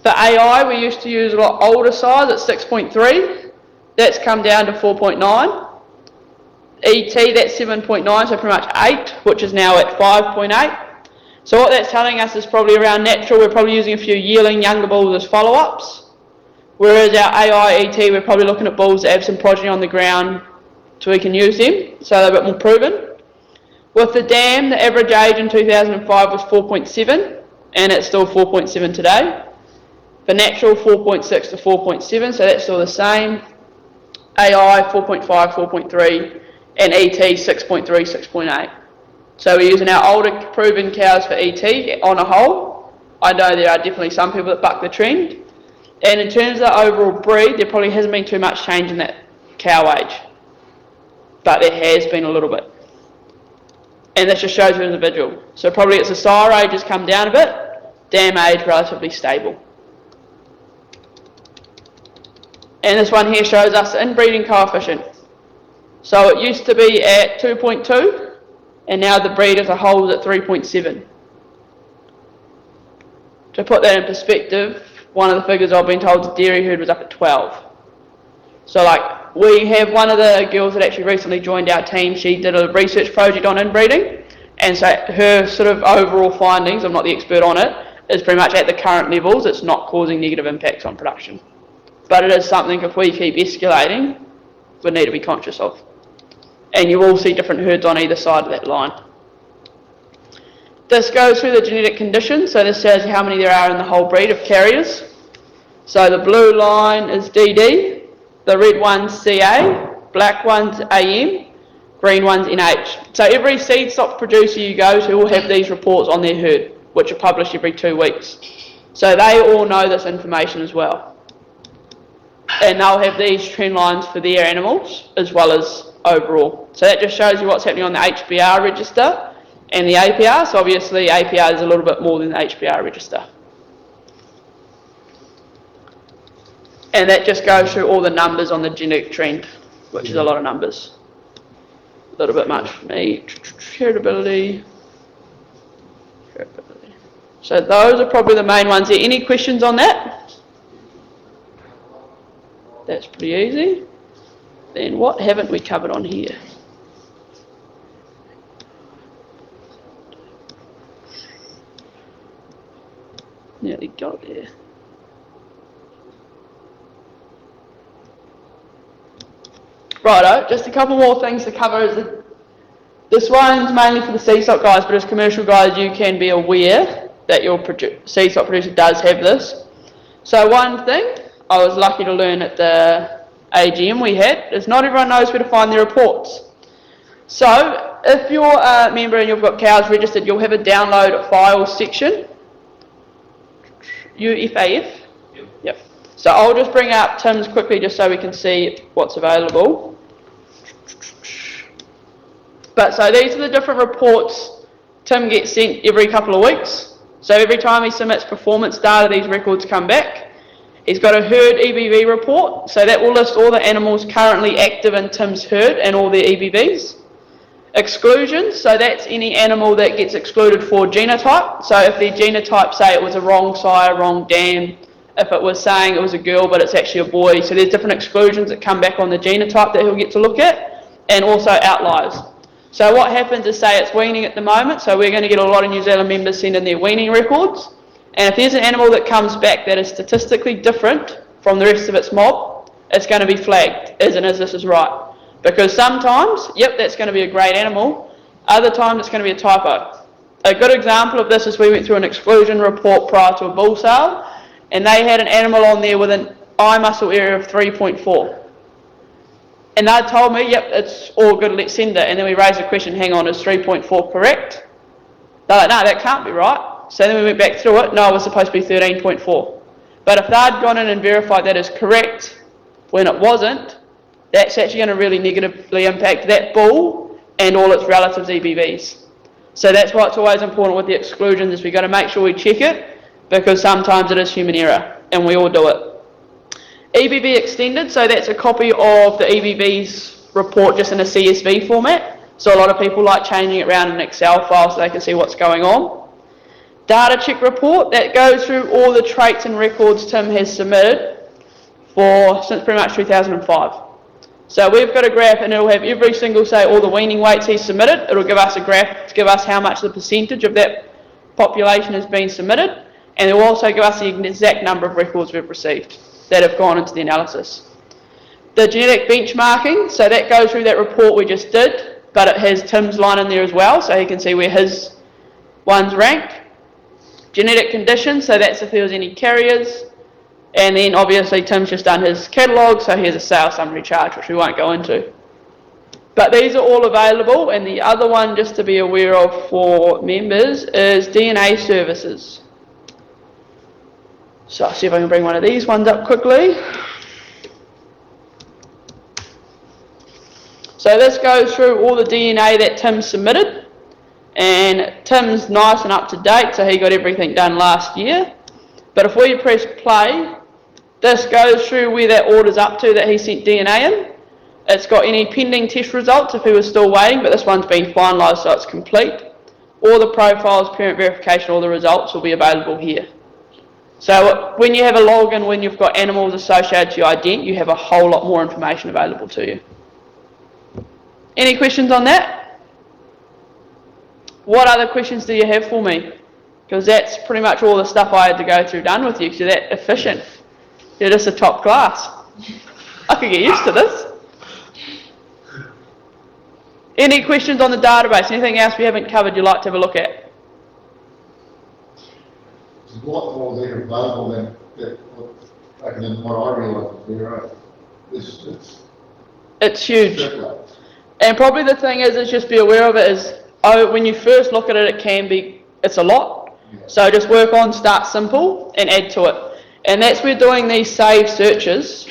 For AI, we used to use a lot older size at 6.3. That's come down to 4.9. ET, that's 7.9, so pretty much 8, which is now at 5.8. So what that's telling us is probably around natural, we're probably using a few yearling younger bulls as follow-ups. Whereas our AI ET, we're probably looking at bulls that have some progeny on the ground so we can use them, so they're a bit more proven. With the dam, the average age in 2005 was 4.7, and it's still 4.7 today. For natural, 4.6 to 4.7, so that's still the same. AI, 4.5, 4.3, and ET, 6.3, 6.8. So we're using our older proven cows for ET on a whole. I know there are definitely some people that buck the trend. And in terms of the overall breed, there probably hasn't been too much change in that cow age. But there has been a little bit. And this just shows you the individual. So probably it's the sire age has come down a bit, dam age relatively stable. And this one here shows us the inbreeding coefficient. So it used to be at 2.2, and now the breed as a whole is at 3.7. To put that in perspective, one of the figures I've been told the dairy herd was up at 12. So like, we have one of the girls that actually recently joined our team, she did a research project on inbreeding, and so her sort of overall findings, I'm not the expert on it, is pretty much at the current levels, it's not causing negative impacts on production. But it is something, if we keep escalating, we need to be conscious of. And you will see different herds on either side of that line. This goes through the genetic conditions, so this shows you how many there are in the whole breed of carriers. So the blue line is DD, the red one's CA, black one's AM, green one's NH. So every seed stock producer you go to will have these reports on their herd, which are published every 2 weeks. So they all know this information as well. and they'll have these trend lines for their animals as well as overall. So that just shows you what's happening on the HBR register and the APR. So obviously APR is a little bit more than the HBR register. And that just goes through all the numbers on the genetic trend, which is a lot of numbers. A little bit much for me. Heritability. So those are probably the main ones there. Any questions on that? That's pretty easy. Then what haven't we covered on here? Nearly got there. Righto, just a couple more things to cover. This one's mainly for the seedstock guys, but as commercial guys you can be aware that your seedstock producer does have this. So one thing I was lucky to learn at the AGM we had is not everyone knows where to find their reports. So if you're a member and you've got cows registered, you'll have a download files section. UFAF? Yep. So I'll just bring up Tim's quickly just so we can see what's available. But so these are the different reports Tim gets sent every couple of weeks. So every time he submits performance data, these records come back. He's got a herd EBV report, so that will list all the animals currently active in Tim's herd and all their EBVs. Exclusions, so that's any animal that gets excluded for genotype. So if their genotype, say it was a wrong sire, wrong dam, if it was saying it was a girl but it's actually a boy, so there's different exclusions that come back on the genotype that he'll get to look at, and also outliers. So what happens is, say it's weaning at the moment, so we're going to get a lot of New Zealand members send in their weaning records, and if there's an animal that comes back that is statistically different from the rest of its mob, it's going to be flagged, as in, this is right. Because sometimes, yep, that's going to be a great animal, other times it's going to be a typo. A good example of this is we went through an exclusion report prior to a bull sale, and they had an animal on there with an eye muscle area of 3.4. And they told me, yep, it's all good, let's send it. And then we raised the question, hang on, is 3.4 correct? They're like, no, that can't be right. So then we went back through it, no, it was supposed to be 13.4. But if they'd gone in and verified that is correct when it wasn't, that's actually going to really negatively impact that bull and all its relatives' EBVs. So that's why it's always important with the exclusions, is we've got to make sure we check it, because sometimes it is human error, and we all do it. EBV extended, so that's a copy of the EBV's report just in a CSV format. So a lot of people like changing it around in an Excel file so they can see what's going on. Data check report, that goes through all the traits and records Tim has submitted since pretty much 2005. So we've got a graph and it'll have every single, say, all the weaning weights he's submitted. It'll give us a graph to give us how much the percentage of that population has been submitted, and it will also give us the exact number of records we've received that have gone into the analysis. The genetic benchmarking, so that goes through that report we just did, but it has Tim's line in there as well, so he can see where his ones rank. Genetic conditions, so that's if there was any carriers. And then obviously Tim's just done his catalogue, so here's a sales summary chart, which we won't go into. But these are all available, and the other one just to be aware of for members is DNA services. So I'll see if I can bring one of these ones up quickly. So this goes through all the DNA that Tim submitted, and Tim's nice and up to date, so he got everything done last year. But if we press play, this goes through where that order's up to that he sent DNA in. It's got any pending test results if he was still waiting, but this one's been finalised, so it's complete. All the profiles, parent verification, all the results will be available here. So when you have a login, when you've got animals associated to your ident, you have a whole lot more information available to you. Any questions on that? What other questions do you have for me? Because that's pretty much all the stuff I had to go through done with you, because you're that efficient. You're just a top class. I could get used to this. Any questions on the database? Anything else we haven't covered you'd like to have a look at? There's a lot more there available than what I realised was there. It's huge. And probably the thing is just be aware of it is, when you first look at it, it's a lot. Yeah. So just work on, start simple and add to it. And that's where doing these save searches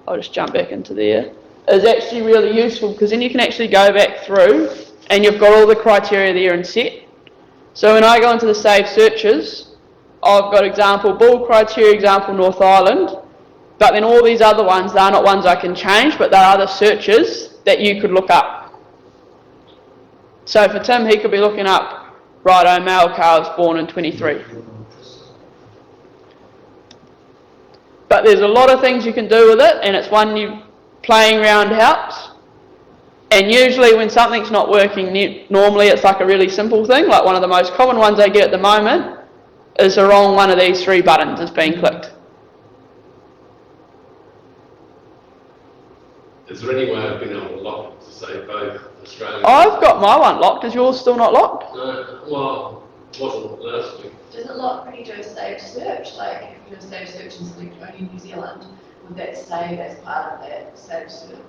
I'll just jump back into there, is actually really useful because then you can actually go back through and you've got all the criteria there and set. So when I go into the save searches, I've got example bull criteria, example North Island, but then all these other ones, they're not ones I can change, but they're other searches that you could look up. So for Tim, he could be looking up, righto, male calves born in 23. But there's a lot of things you can do with it, and it's one you playing around helps. And usually when something's not working, normally it's like a really simple thing, like one of the most common ones I get at the moment is the wrong one of these 3 buttons is being clicked. Is there any way of being able to lock it to say both Australian? I've got my one locked. Is yours still not locked? No, well, it wasn't last week. Does it lock when you do a saved search? Like, if you do a saved search and select only New Zealand, would that save as part of that saved search?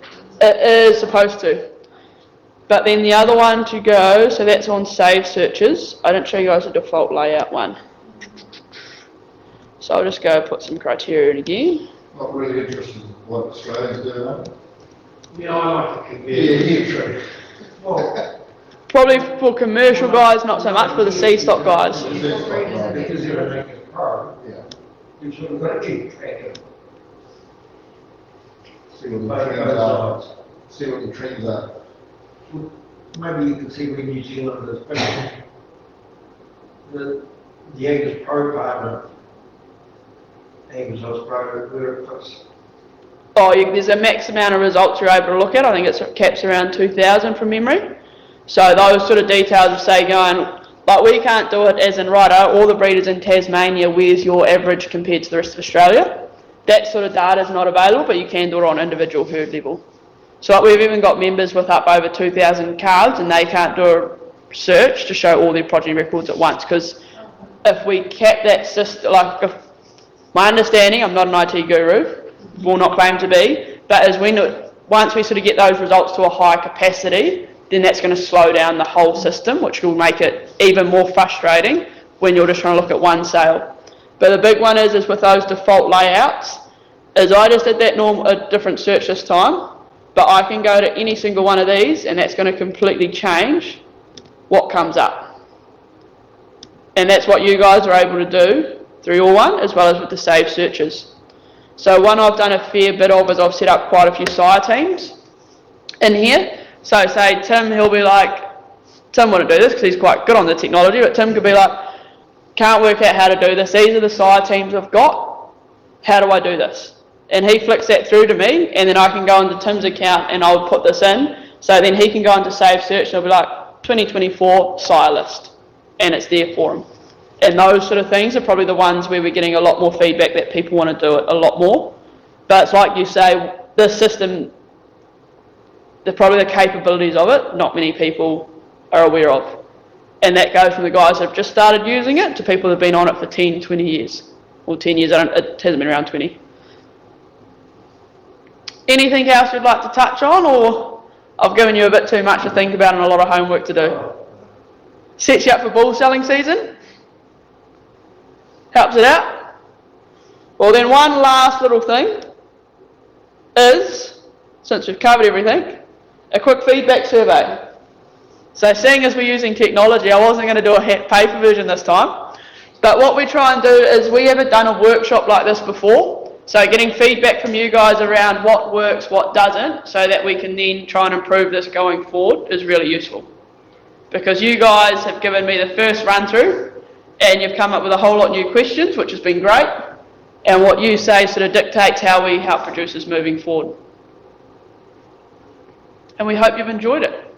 It is supposed to. But then the other one to go, so that's on save searches. I didn't show you guys the default layout one. So I'll just go put some criteria in again. Not really interested in what Australians do, no? Yeah, I like to compare. Well, Probably for commercial guys, not so much for the seedstock guys. because you're a naked pro, Yeah. you've sort of got to keep track of See what the both trends are. sides. See what the trends are. Maybe you can see where New Zealand is, but the Angus Pro partner, Angus Australia, where it puts. Oh, there's a max amount of results you're able to look at. I think it caps around 2,000 from memory. So those sort of details of say going, like we can't do it as in righto, all the breeders in Tasmania, where's your average compared to the rest of Australia? That sort of data is not available, but you can do it on individual herd level. So like we've even got members with up over 2,000 calves and they can't do a search to show all their progeny records at once because if we cap that system, like if, my understanding, I'm not an IT guru, will not claim to be, but is once we sort of get those results to a high capacity, then that's going to slow down the whole system, which will make it even more frustrating when you're just trying to look at one sale. But the big one is with those default layouts, is I just did a different search this time, but I can go to any single one of these and that's going to completely change what comes up. And that's what you guys are able to do through your one, as well as with the save searches. So one I've done a fair bit of is I've set up quite a few sire teams in here. So say Tim, he'll be like, Tim wouldn't do this because he's quite good on the technology, but Tim could be like, can't work out how to do this. These are the sire teams I've got. How do I do this? And he flicks that through to me, and then I can go into Tim's account and I'll put this in. So then he can go into save search and it'll be like 2024 sire list, and it's there for him. And those sort of things are probably the ones where we're getting a lot more feedback that people want to do it a lot more. But it's like you say, this system, probably the capabilities of it, not many people are aware of. And that goes from the guys that have just started using it to people that have been on it for 10, 20 years. Well, 10 years, it hasn't been around 20. Anything else you'd like to touch on, or I've given you a bit too much to think about and a lot of homework to do? Sets you up for bull selling season? Helps it out? Well then one last little thing is, since we've covered everything, a quick feedback survey. So seeing as we're using technology, I wasn't going to do a paper version this time, but what we try and do is we haven't done a workshop like this before, so getting feedback from you guys around what works, what doesn't, so that we can then try and improve this going forward is really useful. Because you guys have given me the first run through, and you've come up with a whole lot of new questions, which has been great, and what you say sort of dictates how we help producers moving forward. And we hope you've enjoyed it.